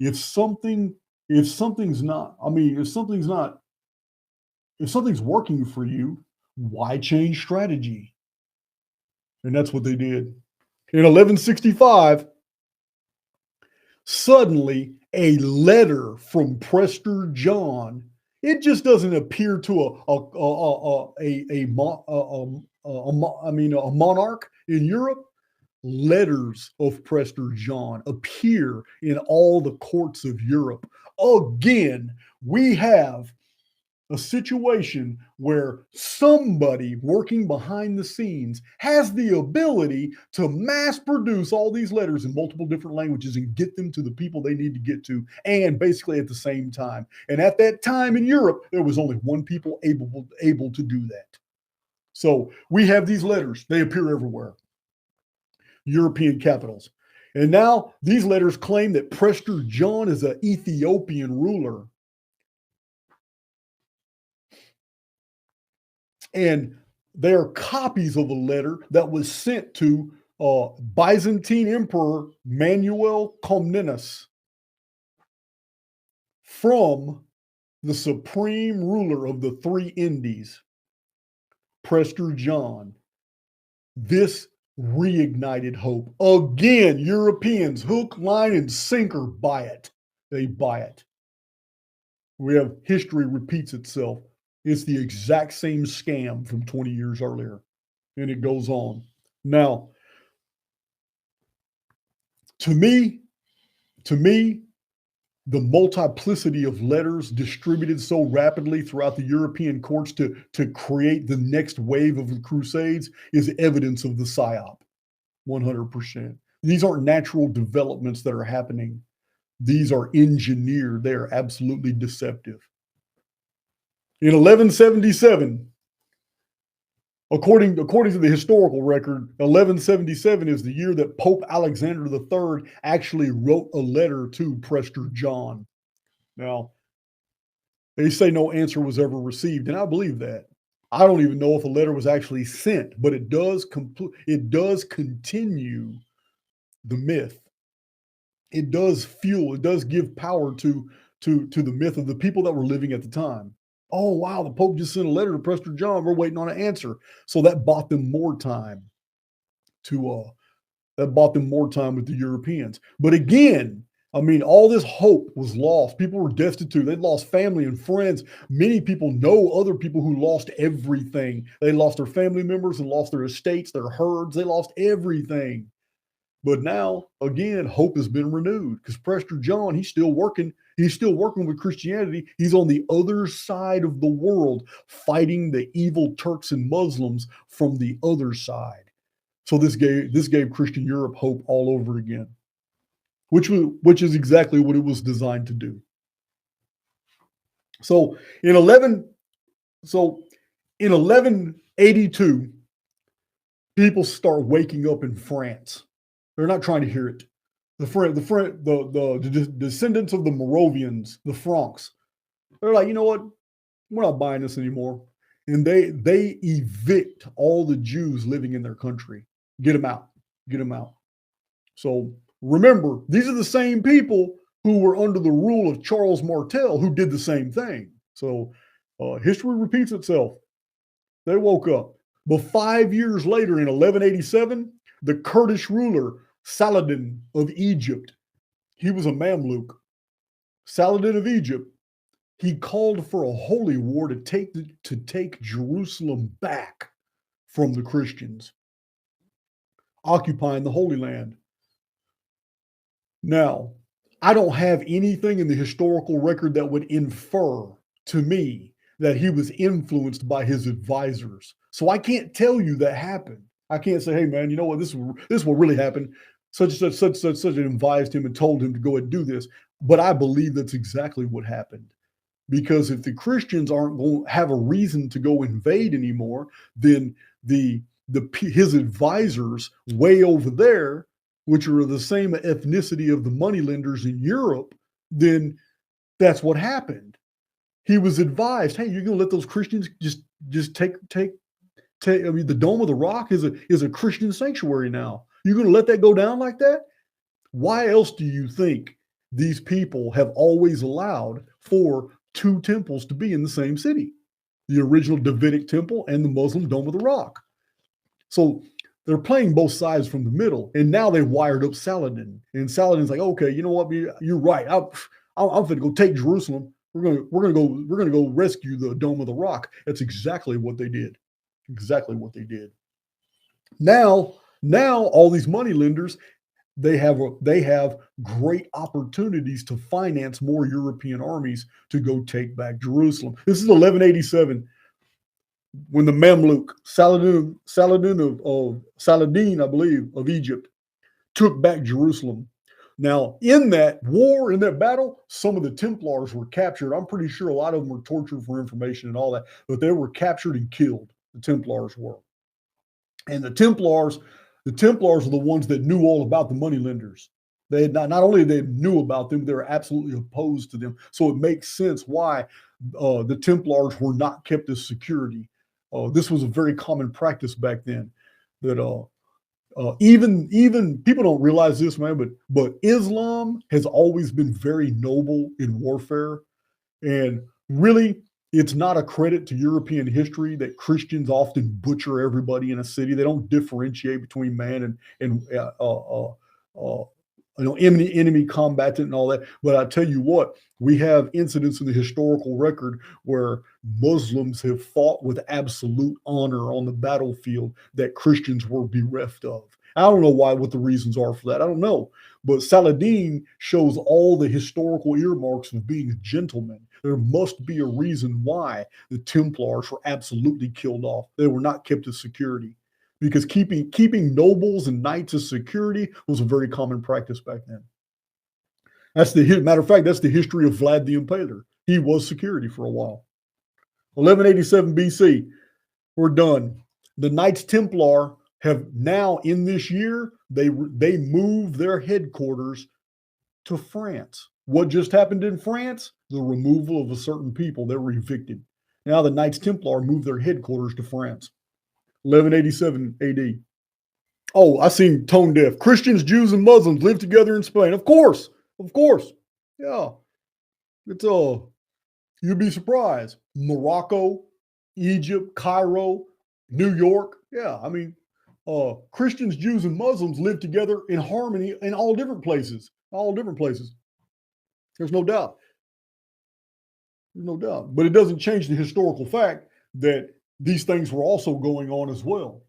Speaker 1: If something's working for you, why change strategy? And that's what they did. In 1165, suddenly a letter from Prester John, it just doesn't appear to a monarch in Europe. Letters of Prester John appear in all the courts of Europe. Again, we have a situation where somebody working behind the scenes has the ability to mass produce all these letters in multiple different languages and get them to the people they need to get to, and basically at the same time. And at that time in Europe, there was only one people able to do that. So we have these letters. They appear everywhere. European capitals. And now these letters claim that Prester John is an Ethiopian ruler. And they are copies of a letter that was sent to Byzantine Emperor Manuel Comnenus from the supreme ruler of the three Indies, Prester John. This reignited hope. Again, Europeans, hook, line, and sinker, buy it. They buy it. We have history repeats itself. It's the exact same scam from 20 years earlier. And it goes on. Now, to me, the multiplicity of letters distributed so rapidly throughout the European courts to create the next wave of the Crusades is evidence of the Psyop, 100%. These aren't natural developments that are happening. These are engineered. They are absolutely deceptive. In 1177, according to the historical record, 1177 is the year that Pope Alexander III actually wrote a letter to Prester John. Now, they say no answer was ever received, and I believe that. I don't even know if a letter was actually sent, but it does continue the myth. It does fuel, it does give power to the myth of the people that were living at the time. Oh, wow, the Pope just sent a letter to Prester John. We're waiting on an answer. So that bought them more time with the Europeans. But again, I mean, all this hope was lost. People were destitute. They'd lost family and friends. Many people know other people who lost everything. They lost their family members and lost their estates, their herds. They lost everything. But now, again, hope has been renewed because Prester John, he's still working. He's still working with Christianity. He's on the other side of the world fighting the evil Turks and Muslims from the other side. So this gave Christian Europe hope all over again, which is exactly what it was designed to do. So in 1182, people start waking up in France. They're not trying to hear it. The descendants of the Moravians, the Franks, they're like, you know what? We're not buying this anymore. And they evict all the Jews living in their country. Get them out. Get them out. So remember, these are the same people who were under the rule of Charles Martel who did the same thing. So history repeats itself. They woke up. But 5 years later, in 1187, the Kurdish ruler, Saladin of Egypt, he was a Mamluk. Saladin of Egypt, he called for a holy war to take Jerusalem back from the Christians, occupying the Holy Land. Now, I don't have anything in the historical record that would infer to me that he was influenced by his advisors. So I can't tell you that happened. I can't say, hey, man, you know what? This will really happen. Such advised him and told him to go and do this. But I believe that's exactly what happened. Because if the Christians aren't going to have a reason to go invade anymore, then his advisors way over there, which are the same ethnicity of the moneylenders in Europe, then that's what happened. He was advised, hey, you're going to let those Christians just take. I mean, the Dome of the Rock is a Christian sanctuary now. You're going to let that go down like that? Why else do you think these people have always allowed for two temples to be in the same city? The original Davidic temple and the Muslim Dome of the Rock. So they're playing both sides from the middle, and now they wired up Saladin. And Saladin's like, okay, you know what? You're right. I'm going to go take Jerusalem. We're gonna go rescue the Dome of the Rock. That's exactly what they did. Exactly what they did. Now all these money lenders, they have great opportunities to finance more European armies to go take back Jerusalem. This is 1187 when the Mamluk Saladin, I believe, of Egypt, took back Jerusalem. Now, in that war, in that battle, some of the Templars were captured. I'm pretty sure a lot of them were tortured for information and all that, but they were captured and killed. The Templars were. And the Templars are the ones that knew all about the moneylenders. They had not only they knew about them, they were absolutely opposed to them. So it makes sense why the Templars were not kept as security. This was a very common practice back then. That even people don't realize this, man, but Islam has always been very noble in warfare, and really, it's not a credit to European history that Christians often butcher everybody in a city. They don't differentiate between man and enemy combatant and all that. But I tell you what, we have incidents in the historical record where Muslims have fought with absolute honor on the battlefield that Christians were bereft of. I don't know what the reasons are for that. I don't know. But Saladin shows all the historical earmarks of being a gentleman. There must be a reason why the Templars were absolutely killed off. They were not kept as security, because keeping nobles and knights as security was a very common practice back then. Matter of fact, that's the history of Vlad the Impaler. He was security for a while. 1187 BC, we're done. The Knights Templar have now, in this year, they moved their headquarters to France. What just happened in France? The removal of a certain people. They were evicted. Now the Knights Templar moved their headquarters to France. 1187 AD. Oh, I seen tone deaf. Christians, Jews, and Muslims live together in Spain. Of course. Yeah. It's you'd be surprised. Morocco, Egypt, Cairo, New York. Yeah, I mean, Christians, Jews, and Muslims live together in harmony in all different places. There's no doubt. But it doesn't change the historical fact that these things were also going on as well.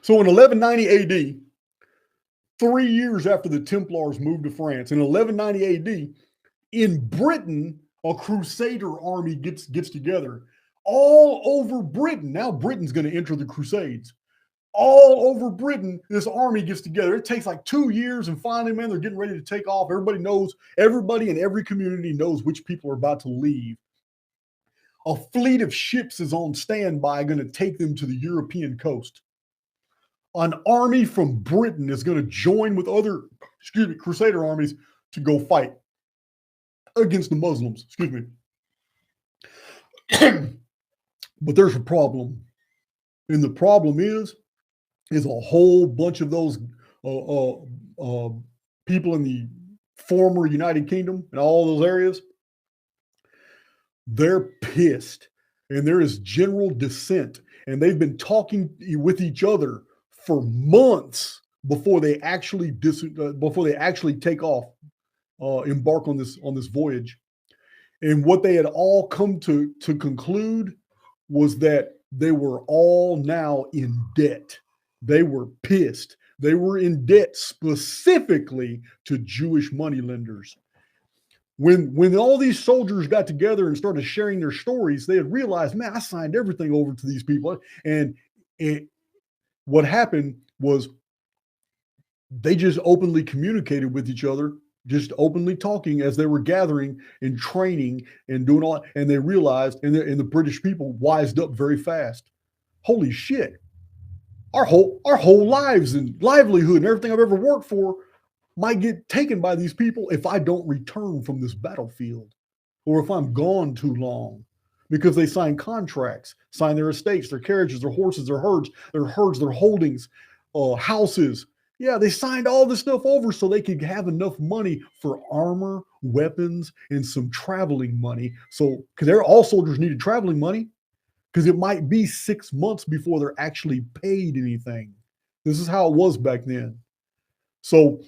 Speaker 1: So in 1190 AD, 3 years after the Templars moved to France, in 1190 AD, in Britain, a Crusader army gets together. All over Britain. Now Britain's going to enter the Crusades. All over Britain, this army gets together. It takes like 2 years, and finally, man, they're getting ready to take off. Everybody in every community knows which people are about to leave. A fleet of ships is on standby, going to take them to the European coast. An army from Britain is going to join with other, Crusader armies to go fight against the Muslims. But there's a problem. And the problem is a whole bunch of those people in the former United Kingdom and all those areas, they're pissed. And there is general dissent. And they've been talking with each other for months before they actually take off, embark on this voyage. And what they had all come to conclude was that they were all now in debt. They were pissed. They were in debt specifically to Jewish moneylenders. When all these soldiers got together and started sharing their stories, they had realized, man, I signed everything over to these people. And what happened was they just openly communicated with each other, just openly talking as they were gathering and training and doing all that. And they realized, and the British people wised up very fast. Holy shit. Our whole lives and livelihood and everything I've ever worked for might get taken by these people if I don't return from this battlefield, or if I'm gone too long, because they sign contracts, sign their estates, their carriages, their horses, their herds, their holdings, houses. Yeah, they signed all this stuff over so they could have enough money for armor, weapons, and some traveling money. So, because all soldiers needed traveling money, because it might be 6 months before they're actually paid anything. This is how it was back then. So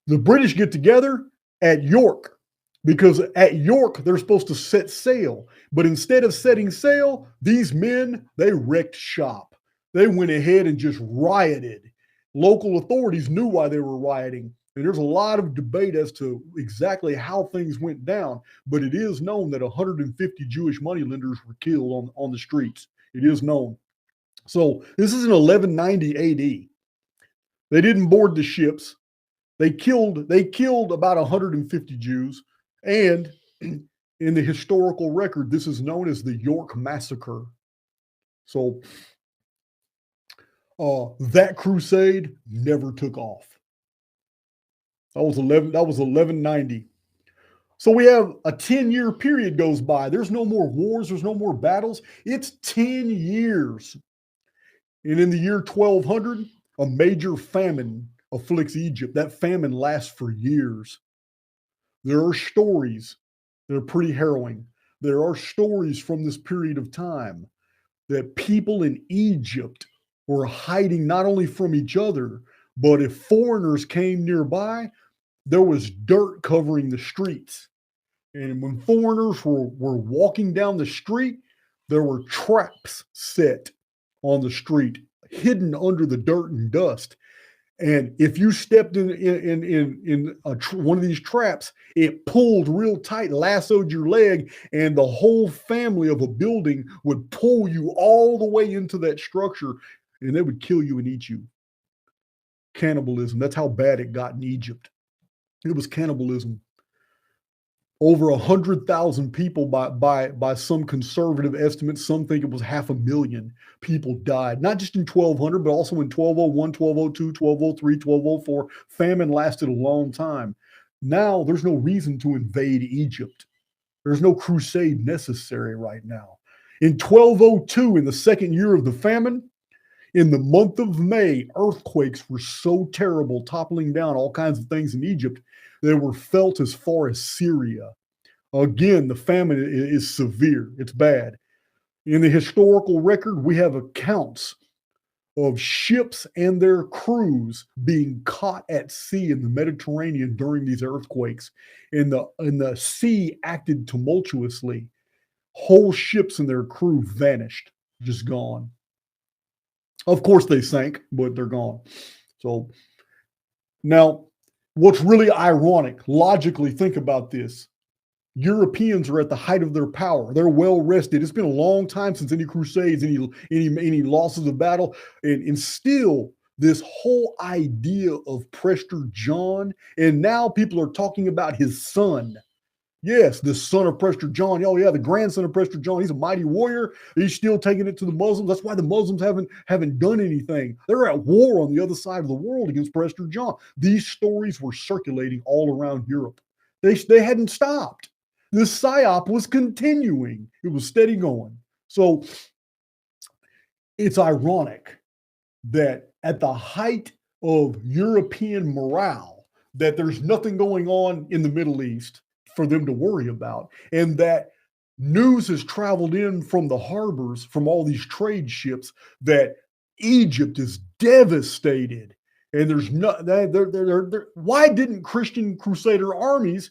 Speaker 1: the British get together at York, because at York, they're supposed to set sail. But instead of setting sail, these men, they wrecked shop. They went ahead and just rioted. Local authorities knew why they were rioting. And there's a lot of debate as to exactly how things went down, but it is known that 150 Jewish moneylenders were killed on the streets. It is known. So this is in 1190 AD. They didn't board the ships. They killed about 150 Jews. And in the historical record, this is known as the York Massacre. So that crusade never took off. That was 1190. So we have a 10-year period goes by. There's no more wars. There's no more battles. It's 10 years. And in the year 1200, a major famine afflicts Egypt. That famine lasts for years. There are stories that are pretty harrowing. There are stories from this period of time that people in Egypt were hiding not only from each other, but if foreigners came nearby, there was dirt covering the streets. And when foreigners were walking down the street, there were traps set on the street, hidden under the dirt and dust. And if you stepped in one of these traps, it pulled real tight, lassoed your leg, and the whole family of a building would pull you all the way into that structure, and they would kill you and eat you. Cannibalism. That's how bad it got in Egypt. It was cannibalism. Over 100,000 people by some conservative estimates. Some think it was 500,000 people died, not just in 1200, but also in 1201, 1202, 1203, 1204. Famine lasted a long time. Now there's no reason to invade Egypt. There's no crusade necessary right now. In 1202, in the second year of the famine, in the month of May, earthquakes were so terrible, toppling down all kinds of things in Egypt. They were felt as far as Syria. Again, the famine is severe. It's bad. In the historical record, we have accounts of ships and their crews being caught at sea in the Mediterranean during these earthquakes. And the sea acted tumultuously. Whole ships and their crew vanished, just gone. Of course they sank, but they're gone. So now, what's really ironic, logically think about this. Europeans are at the height of their power. They're well rested. It's been a long time since any crusades, any losses of battle, and still this whole idea of Prester John, and now people are talking about his son. Yes, the son of Prester John. Oh yeah, the grandson of Prester John. He's a mighty warrior. He's still taking it to the Muslims. That's why the Muslims haven't done anything. They're at war on the other side of the world against Prester John. These stories were circulating all around Europe. They hadn't stopped. The psyop was continuing. It was steady going. So it's ironic that at the height of European morale, that there's nothing going on in the Middle East for them to worry about, and that news has traveled in from the harbors, from all these trade ships, that Egypt is devastated, and there's no. Why didn't Christian Crusader armies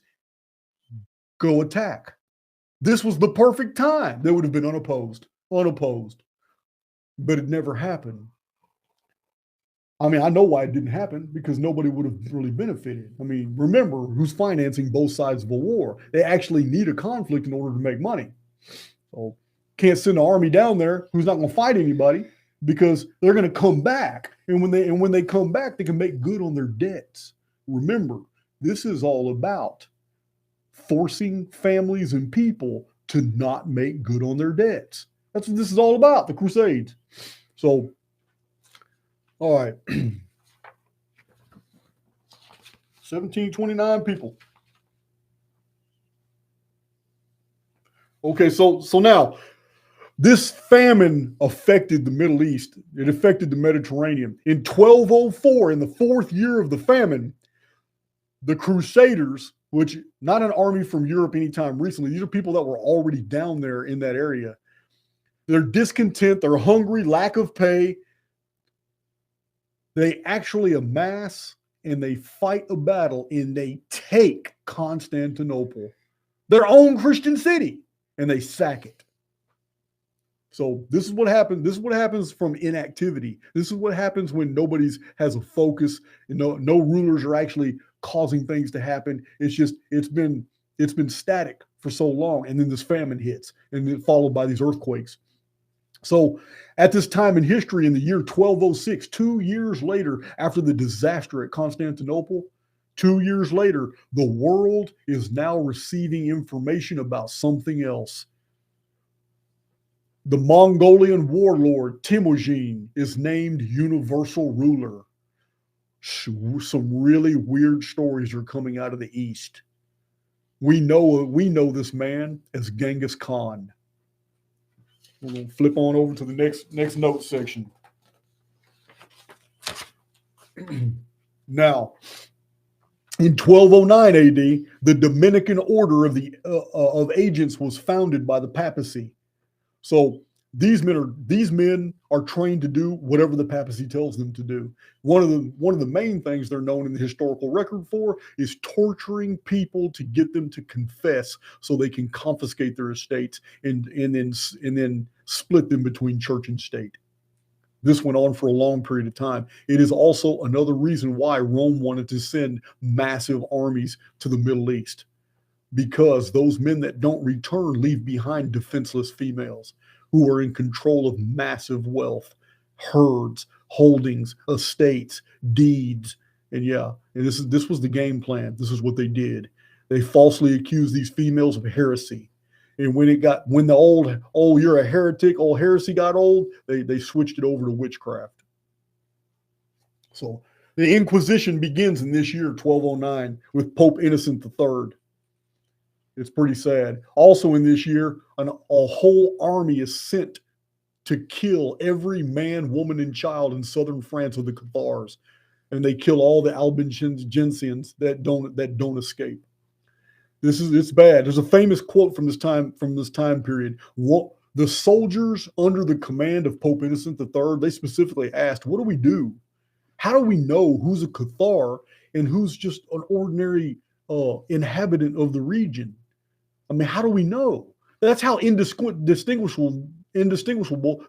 Speaker 1: go attack? This was the perfect time. They would have been unopposed, but it never happened. I mean, I know why it didn't happen, because nobody would have really benefited. I mean, remember who's financing both sides of a war. They actually need a conflict in order to make money. So can't send an army down there who's not going to fight anybody, because they're going to come back. And when they come back, they can make good on their debts. Remember, this is all about forcing families and people to not make good on their debts. That's what this is all about, the Crusades. So, all right. 1729 people. Okay, so now this famine affected the Middle East. It affected the Mediterranean. In 1204, in the fourth year of the famine, the Crusaders, which not an army from Europe anytime recently, these are people that were already down there in that area. They're discontent, they're hungry, lack of pay. They actually amass and they fight a battle and they take Constantinople, their own Christian city, and they sack it. So this is what happens. This is what happens from inactivity. This is what happens when nobody's has a focus. No rulers are actually causing things to happen. It's been static for so long, and then this famine hits, and then followed by these earthquakes. So at this time in history, in the year 1206, 2 years later, after the disaster at Constantinople, 2 years later, the world is now receiving information about something else. The Mongolian warlord Temujin is named universal ruler. Some really weird stories are coming out of the East. We know this man as Genghis Khan. We're going to flip on over to the next note section. Now, in 1209 AD, the Dominican Order of Agents was founded by the papacy. So these men are trained to do whatever the papacy tells them to do. One of the main things they're known in the historical record for is torturing people to get them to confess, so they can confiscate their estates and then split them between church and state. This went on for a long period of time. It is also another reason why Rome wanted to send massive armies to the Middle East, because those men that don't return leave behind defenseless females who are in control of massive wealth, herds, holdings, estates, deeds. And this was the game plan. This is what they did. They falsely accused these females of heresy. And when the old you're a heretic, old heresy got old, they switched it over to witchcraft. So the Inquisition begins in this year, 1209, with Pope Innocent III. It's pretty sad. Also in this year, a whole army is sent to kill every man, woman, and child in southern France of the Cathars. And they kill all the Albigensians that don't escape. It's bad. There's a famous quote from this time period. The soldiers under the command of Pope Innocent III, they specifically asked, what do we do? How do we know who's a Cathar and who's just an ordinary inhabitant of the region? I mean, how do we know? That's how indistinguishable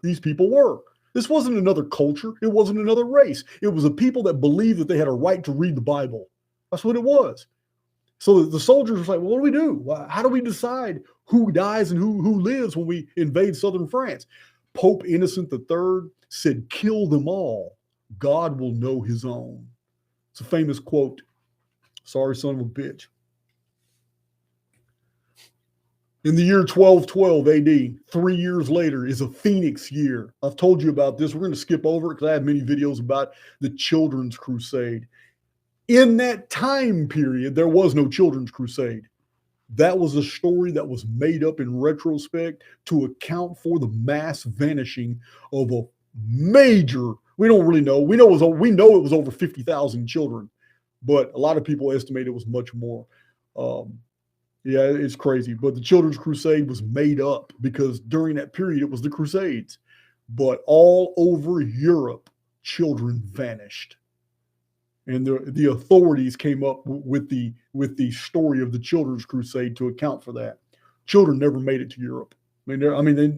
Speaker 1: these people were. This wasn't another culture. It wasn't another race. It was a people that believed that they had a right to read the Bible. That's what it was. So the soldiers were like, well, what do we do? How do we decide who dies and who lives when we invade southern France? Pope Innocent III said, kill them all. God will know his own. It's a famous quote. Sorry, son of a bitch. In the year 1212 AD, 3 years later, is a Phoenix year. I've told you about this. We're going to skip over it because I have many videos about the Children's Crusade. In that time period, there was no Children's Crusade. That was a story that was made up in retrospect to account for the mass vanishing of a major, we don't really know. We know it was over 50,000 children, but a lot of people estimate it was much more. Yeah, it's crazy. But the Children's Crusade was made up because during that period, it was the Crusades. But all over Europe, children vanished. And the authorities came up with the story of the Children's Crusade to account for that. Children never made it to Europe.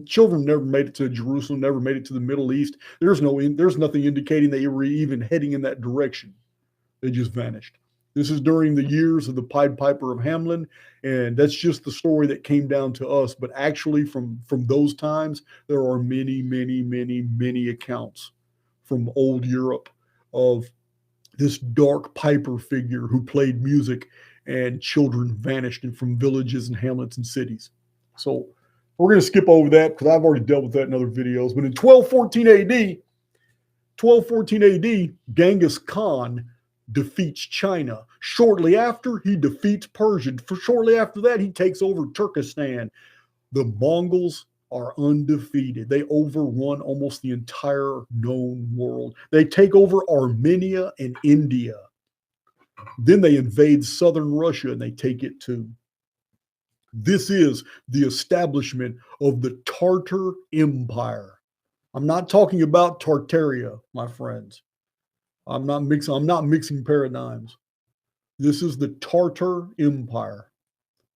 Speaker 1: Children never made it to Jerusalem, never made it to the Middle East. There's nothing indicating they were even heading in that direction. They just vanished. This is during the years of the Pied Piper of Hamelin, and that's just the story that came down to us. But actually, from those times, there are many, many, many, many accounts from old Europe of this dark piper figure who played music, and children vanished from villages and hamlets and cities. So we're going to skip over that because I've already dealt with that in other videos. But in 1214 AD, Genghis Khan defeats China. Shortly after, he defeats Persia. Shortly after that, he takes over Turkestan. The Mongols are undefeated. They overrun almost the entire known world. They take over Armenia and India. Then they invade southern Russia and they take it too. This is the establishment of the Tartar Empire. I'm not talking about Tartaria, my friends. I'm not mixing paradigms. This is the Tartar Empire.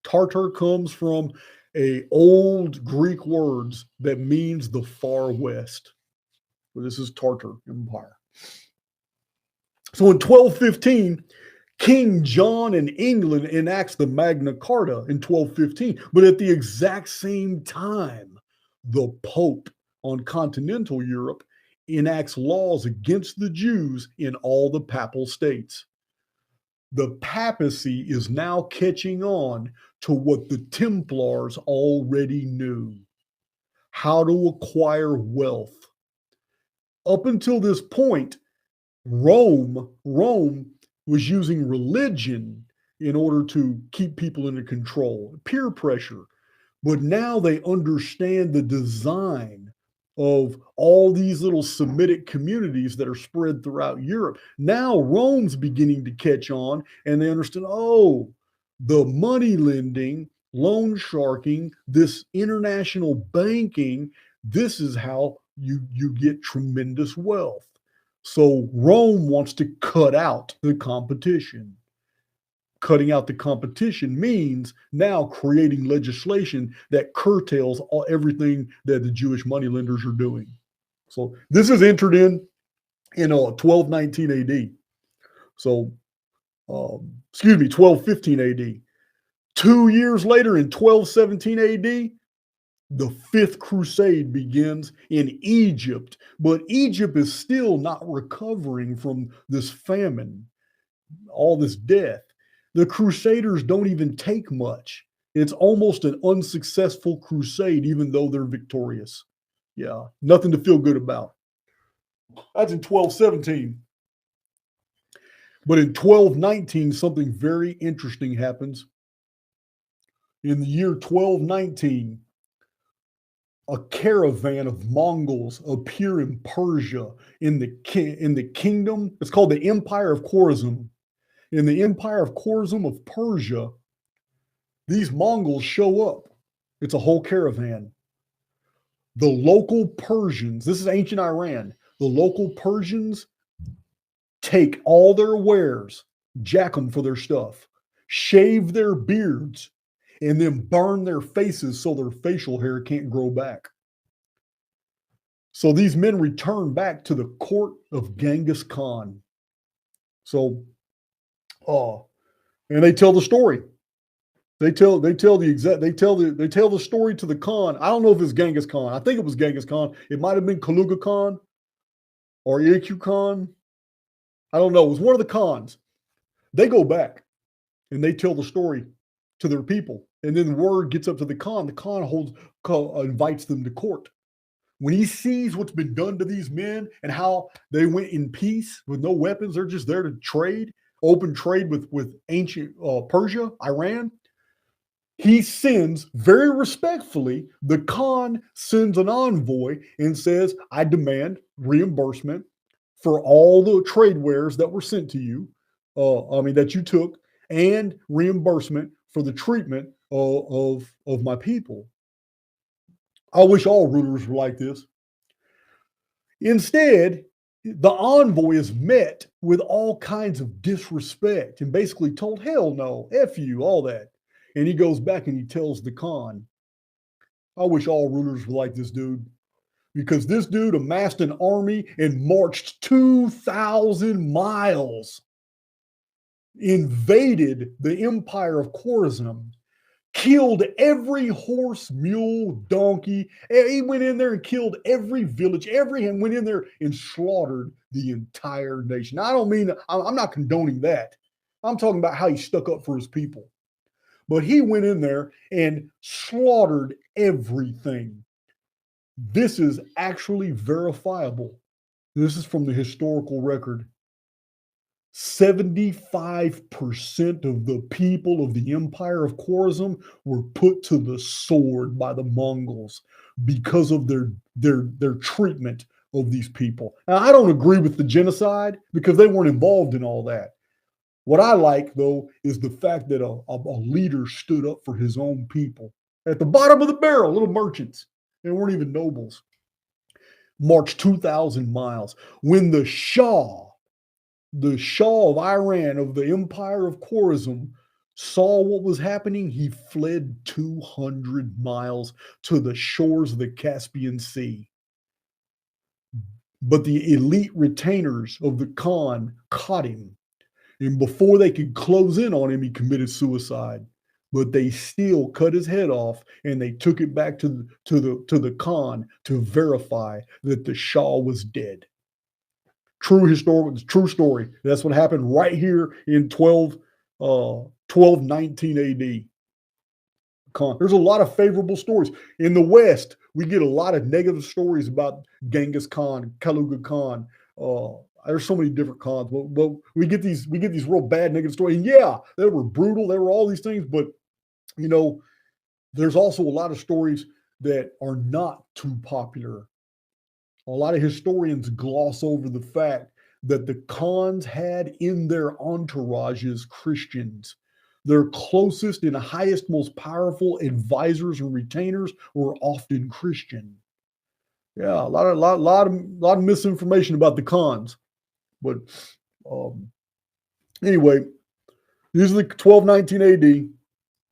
Speaker 1: Tartar comes from a old Greek words that means the far west. So this is Tartar Empire. So in 1215, King John in England enacts the Magna Carta in 1215, but at the exact same time, the Pope on continental Europe enacts laws against the Jews in all the papal states. The papacy is now catching on to what the Templars already knew: how to acquire wealth. Up until this point, Rome was using religion in order to keep people under control, peer pressure. But now they understand the design of all these little Semitic communities that are spread throughout Europe. Now Rome's beginning to catch on, and they understand, oh, the money lending, loan sharking, this international banking, this is how you get tremendous wealth. So Rome wants to cut out the competition. Cutting out the competition means now creating legislation that curtails everything that the Jewish moneylenders are doing. So this is entered in 1219 AD. So, 1215 AD. 2 years later, in 1217 AD, the Fifth Crusade begins in Egypt, but Egypt is still not recovering from this famine, all this death. The Crusaders don't even take much. It's almost an unsuccessful crusade, even though they're victorious. Yeah, nothing to feel good about. That's in 1217. But in 1219, something very interesting happens. In the year 1219, a caravan of Mongols appear in Persia in the kingdom. It's called the Empire of Khorasan. In the Empire of Khorasan of Persia, these Mongols show up. It's a whole caravan. The local Persians, this is ancient Iran, the local Persians take all their wares, jack them for their stuff, shave their beards, and then burn their faces so their facial hair can't grow back. So these men return back to the court of Genghis Khan. So, and they tell the story. They tell the story to the Khan. I don't know if it's Genghis Khan. I think it was Genghis Khan. It might have been Kaluga Khan or Iq Khan. I don't know. It was one of the Khans. They go back and they tell the story to their people, and then the word gets up to the Khan. The Khan invites them to court. When he sees what's been done to these men and how they went in peace with no weapons, they're just there to trade, open trade with ancient Persia, Iran. He sends, very respectfully, the Khan sends an envoy and says, I demand reimbursement for all the trade wares that were sent to you, that you took, and reimbursement for the treatment of my people. I wish all rulers were like this. Instead, the envoy is met with all kinds of disrespect and basically told, hell no, F you, all that. And he goes back and he tells the Khan, I wish all rulers were like this dude, because this dude amassed an army and marched 2,000 miles, invaded the empire of Khorasan, killed every horse, mule, donkey. He went in there and killed every village, and went in there and slaughtered the entire nation. Now, I'm not condoning that. I'm talking about how he stuck up for his people. But he went in there and slaughtered everything. This is actually verifiable. This is from the historical record. 75% of the people of the Empire of Khorasan were put to the sword by the Mongols because of their treatment of these people. Now, I don't agree with the genocide because they weren't involved in all that. What I like, though, is the fact that a leader stood up for his own people. At the bottom of the barrel, little merchants. They weren't even nobles. Marched 2,000 miles. When the Shah of Iran, of the Empire of Khorasan, saw what was happening, he fled 200 miles to the shores of the Caspian Sea. But the elite retainers of the Khan caught him. And before they could close in on him, he committed suicide. But they still cut his head off and they took it back to the Khan to verify that the Shah was dead. True story. That's what happened right here in 1219 AD. There's a lot of favorable stories. In the West, we get a lot of negative stories about Genghis Khan, Kaluga Khan. There's so many different Khans, but we get these real bad negative stories. And yeah, they were brutal. They were all these things, but you know, there's also a lot of stories that are not too popular. A lot of historians gloss over the fact that the Khans had in their entourages Christians. Their closest and highest, most powerful advisors and retainers were often Christian. Yeah, a lot of misinformation about the Khans. But anyway, usually 1219 AD,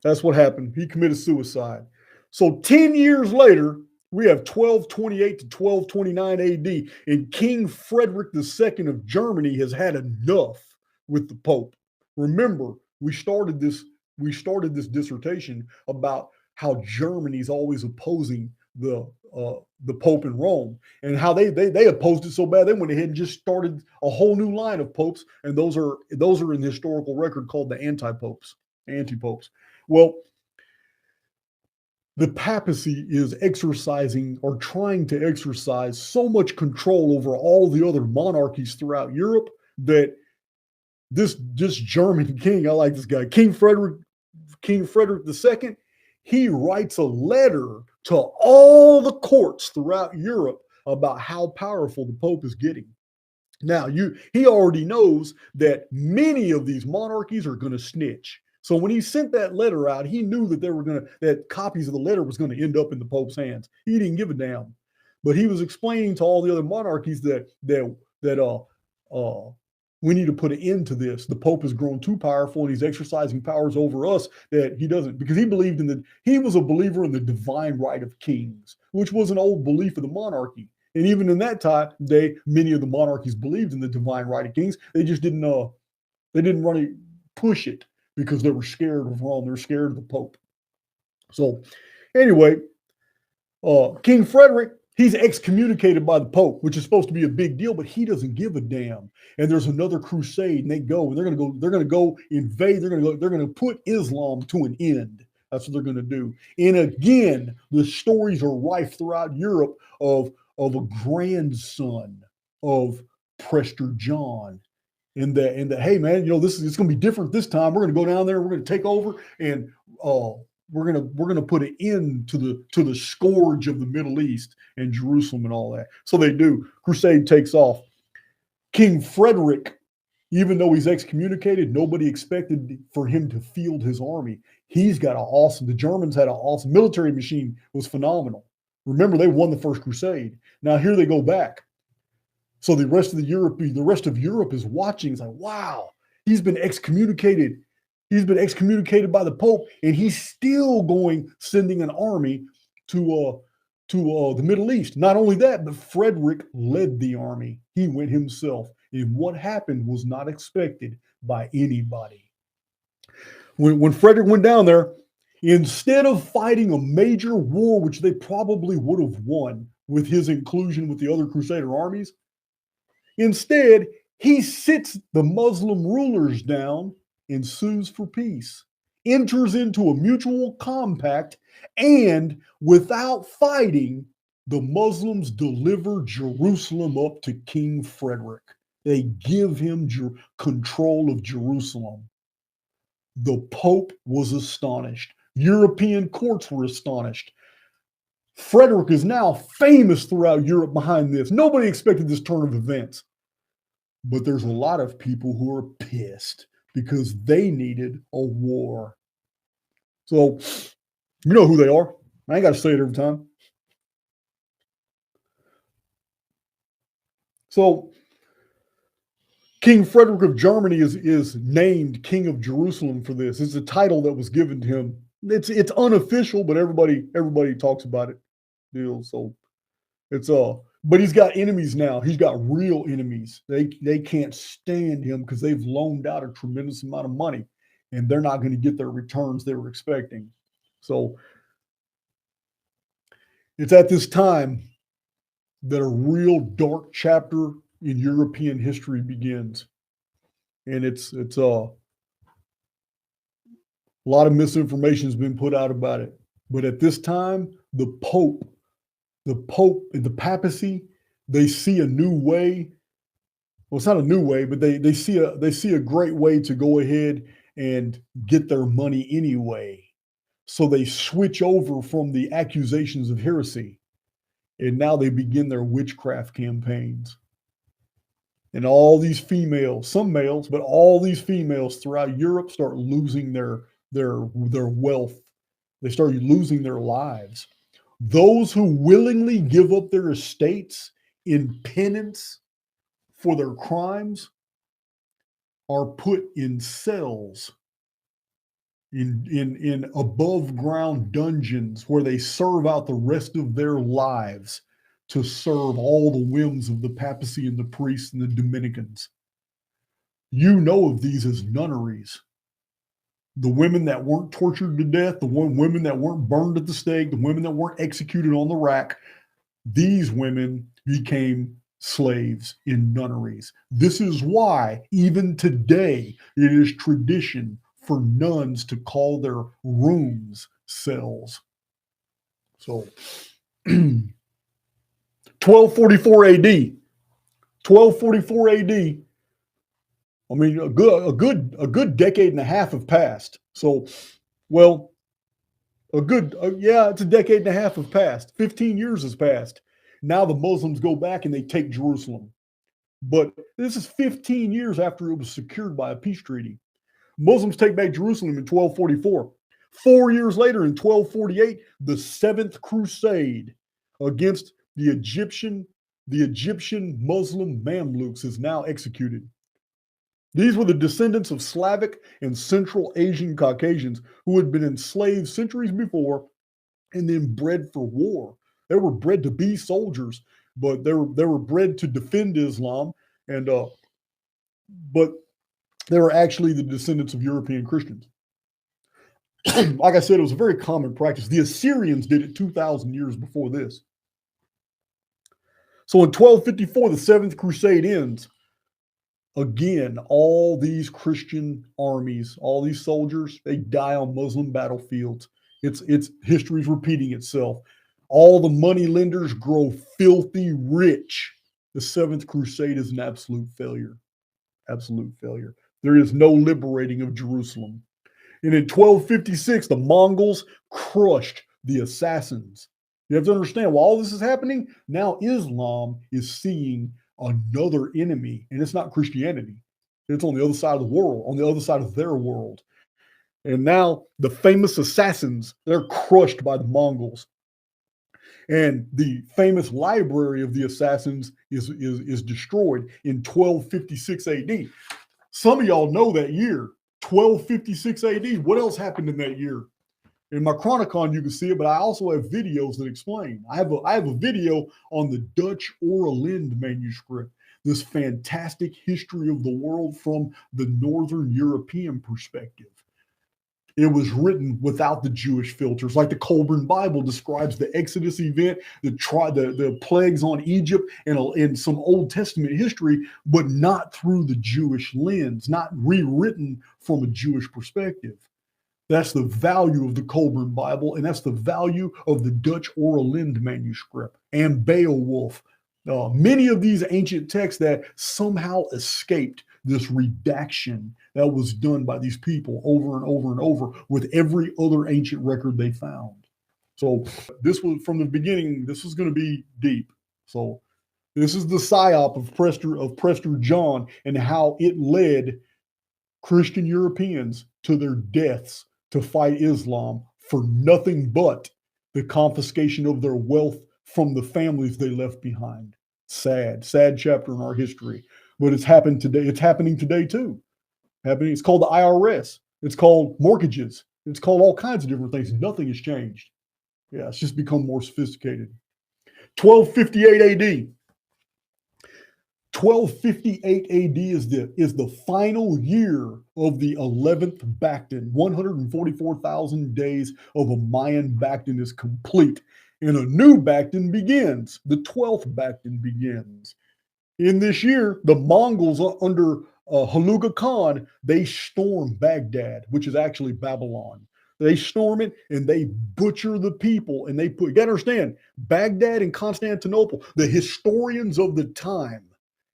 Speaker 1: that's what happened. He committed suicide. So 10 years later, we have 1228 to 1229 AD, and King Frederick II of Germany has had enough with the Pope. Remember, we started this dissertation about how Germany's always opposing the Pope in Rome, and how they opposed it so bad they went ahead and just started a whole new line of popes, and those are in the historical record called the anti-popes. Well, the papacy is exercising or trying to exercise so much control over all the other monarchies throughout Europe that this German king, I like this guy, King Frederick II, he writes a letter to all the courts throughout Europe about how powerful the Pope is getting. Now, he already knows that many of these monarchies are going to snitch. So when he sent that letter out, he knew that that copies of the letter was going to end up in the Pope's hands. He didn't give a damn. But he was explaining to all the other monarchies that we need to put an end to this. The Pope has grown too powerful and he's exercising powers over us that he doesn't, because he was a believer in the divine right of kings, which was an old belief of the monarchy. And even in that time, many of the monarchies believed in the divine right of kings. They just didn't really push it because they were scared of Rome. They were scared of the Pope. So anyway, King Frederick, he's excommunicated by the Pope, which is supposed to be a big deal, but he doesn't give a damn. And there's another crusade, and they're going to go invade. They're going to put Islam to an end. That's what they're going to do. And again, the stories are rife throughout Europe of a grandson of Prester John. And that, hey man, it's going to be different this time. We're going to go down there, we're going to take over, and we're going to put an end to the scourge of the Middle East and Jerusalem and all that. So they do. Crusade takes off. King Frederick, even though he's excommunicated, nobody expected for him to field his army. The Germans had an awesome military machine, was phenomenal. Remember, they won the First Crusade. Now here they go back. So the rest of Europe is watching. It's like, wow, he's been excommunicated. He's been excommunicated by the Pope, and he's still sending an army to the Middle East. Not only that, but Frederick led the army. He went himself. And what happened was not expected by anybody. When Frederick went down there, instead of fighting a major war, which they probably would have won with his inclusion with the other Crusader armies, instead, he sits the Muslim rulers down and sues for peace, enters into a mutual compact, and without fighting, the Muslims deliver Jerusalem up to King Frederick. They give him control of Jerusalem. The Pope was astonished. European courts were astonished. Frederick is now famous throughout Europe behind this. Nobody expected this turn of events. But there's a lot of people who are pissed because they needed a war. So, you know who they are. I ain't got to say it every time. So, King Frederick of Germany is named King of Jerusalem for this. It's a title that was given to him. It's unofficial, but everybody talks about it. So it's but he's got enemies now. He's got real enemies. They can't stand him because they've loaned out a tremendous amount of money, and they're not going to get their returns they were expecting. So it's at this time that a real dark chapter in European history begins. And it's a lot of misinformation has been put out about it. But at this time, the Pope and the papacy, they see a new way. Well, it's not a new way, but they see a great way to go ahead and get their money anyway. So they switch over from the accusations of heresy, and now they begin their witchcraft campaigns. And all these females, some males, but all these females throughout Europe start losing their wealth. They start losing their lives. Those who willingly give up their estates in penance for their crimes are put in cells, in above ground dungeons where they serve out the rest of their lives to serve all the whims of the papacy and the priests and the Dominicans. You know of these as nunneries. The women that weren't tortured to death, the women that weren't burned at the stake, the women that weren't executed on the rack, these women became slaves in nunneries. This is why, even today, it is tradition for nuns to call their rooms cells. So, 1244 AD. 1244 AD. I mean, a good decade and a half have passed. So, well, it's a decade and a half have passed. 15 years has passed. Now the Muslims go back and they take Jerusalem. But this is 15 years after it was secured by a peace treaty. Muslims take back Jerusalem in 1244. 4 years later, in 1248, the Seventh Crusade against the Egyptian Muslim Mamluks is now executed. These were the descendants of Slavic and Central Asian Caucasians who had been enslaved centuries before and then bred for war. They were bred to be soldiers, but they were bred to defend Islam, and but they were actually the descendants of European Christians. Like I said, it was a very common practice. The Assyrians did it 2,000 years before this. So in 1254, the Seventh Crusade ends. Again, all these Christian armies, all these soldiers, they die on Muslim battlefields. It's history's repeating itself. All the money lenders grow filthy rich. The Seventh Crusade is an absolute failure. Absolute failure. There is no liberating of Jerusalem. And in 1256, the Mongols crushed the assassins. You have to understand, while all this is happening, now Islam is seeing another enemy, and it's not Christianity. It's on the other side of the world, on the other side of their world. And now the famous assassins, they're crushed by the Mongols. And the famous library of the assassins is destroyed in 1256 AD. Some of y'all know that year, 1256 AD. What else happened in that year? In my Chronicon, you can see it, but I also have videos that explain. I have a video on the Dutch Oralind manuscript, this fantastic history of the world from the Northern European perspective. It was written without the Jewish filters, like the Colburn Bible describes the Exodus event, the plagues on Egypt, and some Old Testament history, but not through the Jewish lens, not rewritten from a Jewish perspective. That's the value of the Colburn Bible, and that's the value of the Dutch Oralind manuscript and Beowulf. Many of these ancient texts that somehow escaped this redaction that was done by these people over and over and over with every other ancient record they found. So this was, from the beginning, this was going to be deep. So this is the psyop of Prester John and how it led Christian Europeans to their deaths to fight Islam for nothing but the confiscation of their wealth from the families they left behind. Sad chapter in our history. but it's happened today. It's happening today too. Happening. It's called the IRS. It's called mortgages. It's called all kinds of different things. Nothing has changed. Yeah, it's just become more sophisticated. 1258 AD. 1258 AD is the final year of the 11th Bacton. 144,000 days of a Mayan Bacton is complete, and a new Bacton begins. The 12th Bacton begins. In this year, the Mongols under Hulagu Khan, they storm Baghdad, which is actually Babylon. They storm it and they butcher the people. And they put, you got to understand, Baghdad and Constantinople, the historians of the time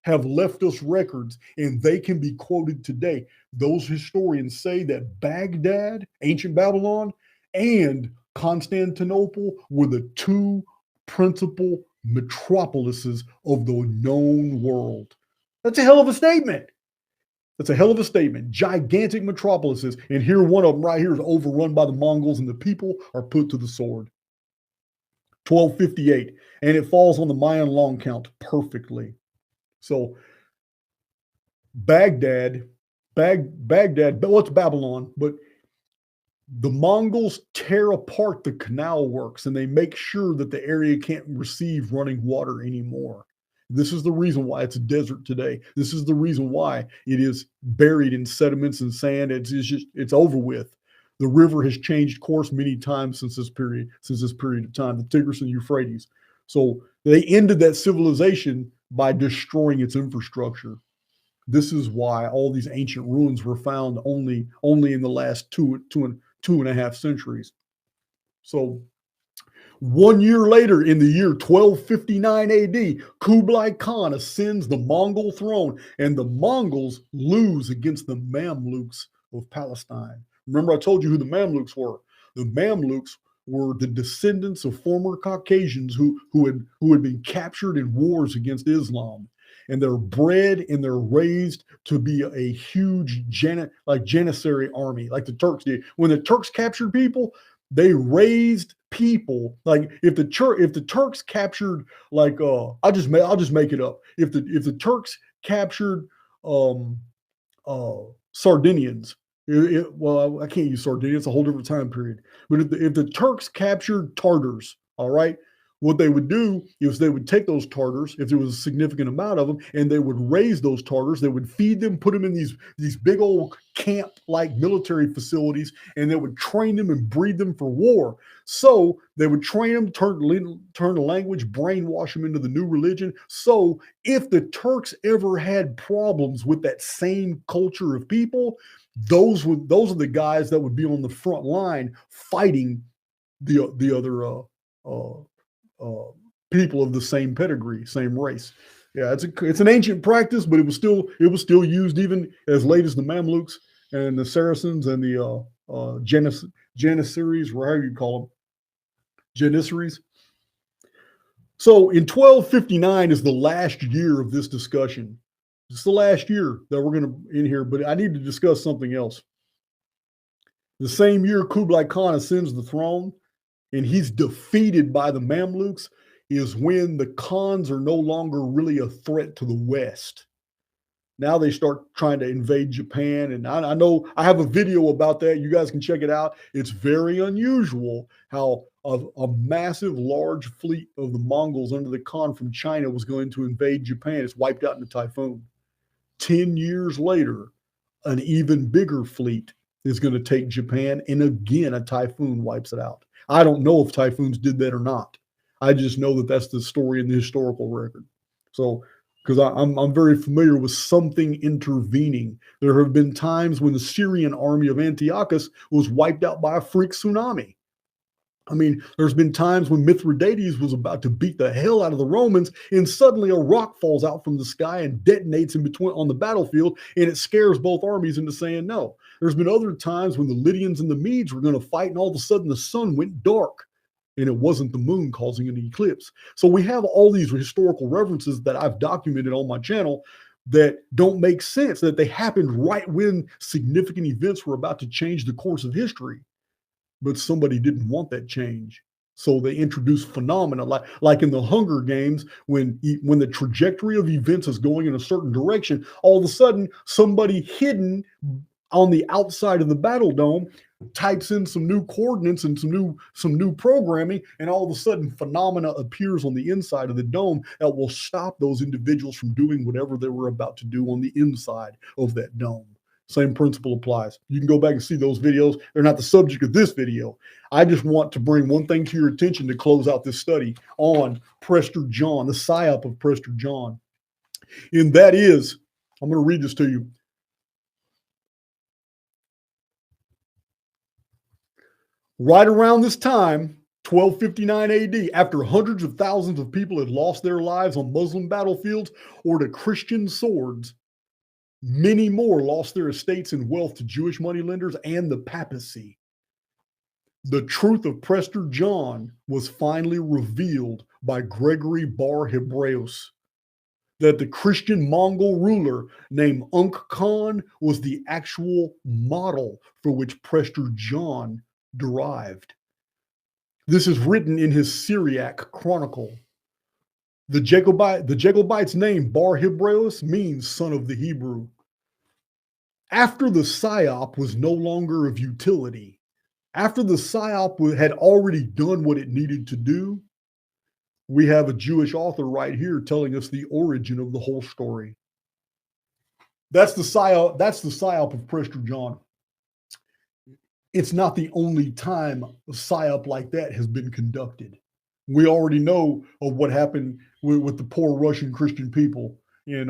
Speaker 1: have left us records and they can be quoted today. Those historians say that Baghdad, ancient Babylon, and Constantinople were the two principal metropolises of the known world. That's a hell of a statement. That's a hell of a statement. Gigantic metropolises. And here, one of them right here is overrun by the Mongols and the people are put to the sword. 1258. And it falls on the Mayan long count perfectly. So Baghdad, well, it's Babylon, but the Mongols tear apart the canal works and they make sure that the area can't receive running water anymore. This is the reason why it's a desert today. This is the reason why it is buried in sediments and sand. It's over with. The river has changed course many times since this period of time, the Tigris and Euphrates. So they ended that civilization by destroying its infrastructure. This is why all these ancient ruins were found only in the last two and a half centuries. So 1 year later, in the year 1259 AD, Kublai Khan ascends the Mongol throne, and the Mongols lose against the Mamluks of Palestine. Remember, I told you who the Mamluks were. The Mamluks were the descendants of former Caucasians who had been captured in wars against Islam. And they're bred and they're raised to be a huge Janissary army, like the Turks did. When the Turks captured people, they raised people. Like if the Turks captured, like I'll just make it up. If the Turks captured Sardinians, well, I can't use Sardinia. It's a whole different time period. But if the Turks captured Tartars, all right, what they would do is they would take those Tartars, if there was a significant amount of them, and they would raise those Tartars. They would feed them, put them in these big old camp-like military facilities, and they would train them and breed them for war. So they would train them, turn the language, brainwash them into the new religion. So if the Turks ever had problems with that same culture of people, those are the guys that would be on the front line fighting the other people of the same pedigree, same race. Yeah, it's an ancient practice, but it was still used even as late as the Mamluks and the Saracens and the Janissaries, or however you call them, Janissaries. So in 1259 is the last year of this discussion. It's the last year that we're going to in here, but I need to discuss something else. The same year Kublai Khan ascends the throne and he's defeated by the Mamluks is when the Khans are no longer really a threat to the West. Now they start trying to invade Japan. And I know I have a video about that. You guys can check it out. It's very unusual how a massive, large fleet of the Mongols under the Khan from China was going to invade Japan. It's wiped out in a typhoon. 10 years later, an even bigger fleet is going to take Japan. And again, a typhoon wipes it out. I don't know if typhoons did that or not. I just know that that's the story in the historical record. So, because I'm very familiar with something intervening. There have been times when the Syrian army of Antiochus was wiped out by a freak tsunami. I mean, there's been times when Mithridates was about to beat the hell out of the Romans, and suddenly a rock falls out from the sky and detonates in between on the battlefield, and it scares both armies into saying no. There's been other times when the Lydians and the Medes were going to fight, and all of a sudden the sun went dark, and it wasn't the moon causing an eclipse. So we have all these historical references that I've documented on my channel that don't make sense, that they happened right when significant events were about to change the course of history. But somebody didn't want that change. So they introduce phenomena like in the Hunger Games, when the trajectory of events is going in a certain direction, all of a sudden somebody hidden on the outside of the battle dome types in some new coordinates and some new programming, and all of a sudden phenomena appears on the inside of the dome that will stop those individuals from doing whatever they were about to do on the inside of that dome. Same principle applies. You can go back and see those videos. They're not the subject of this video. I just want to bring one thing to your attention to close out this study on Prester John, the Psyop of Prester John. And that is, I'm going to read this to you. Right around this time, 1259 AD, after hundreds of thousands of people had lost their lives on Muslim battlefields or to Christian swords, many more lost their estates and wealth to Jewish moneylenders and the papacy. The truth of Prester John was finally revealed by Gregory Bar Hebraeus, that the Christian Mongol ruler named Unk Khan was the actual model for which Prester John derived. This is written in his Syriac chronicle. The Jacobite's name, Bar Hebraeus, means son of the Hebrew. After the Psyop was no longer of utility, after the Psyop had already done what it needed to do, we have a Jewish author right here telling us the origin of the whole story. That's the Psyop of Prester John. It's not the only time a Psyop like that has been conducted. We already know of what happened with the poor Russian Christian people in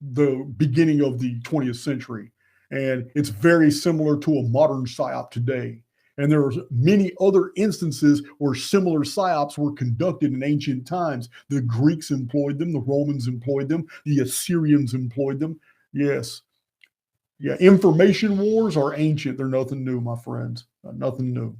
Speaker 1: the beginning of the 20th century. And it's very similar to a modern Psyop today. And there are many other instances where similar Psyops were conducted in ancient times. The Greeks employed them, the Romans employed them, the Assyrians employed them. Yes. Yeah, information wars are ancient. They're nothing new, my friends. Nothing new.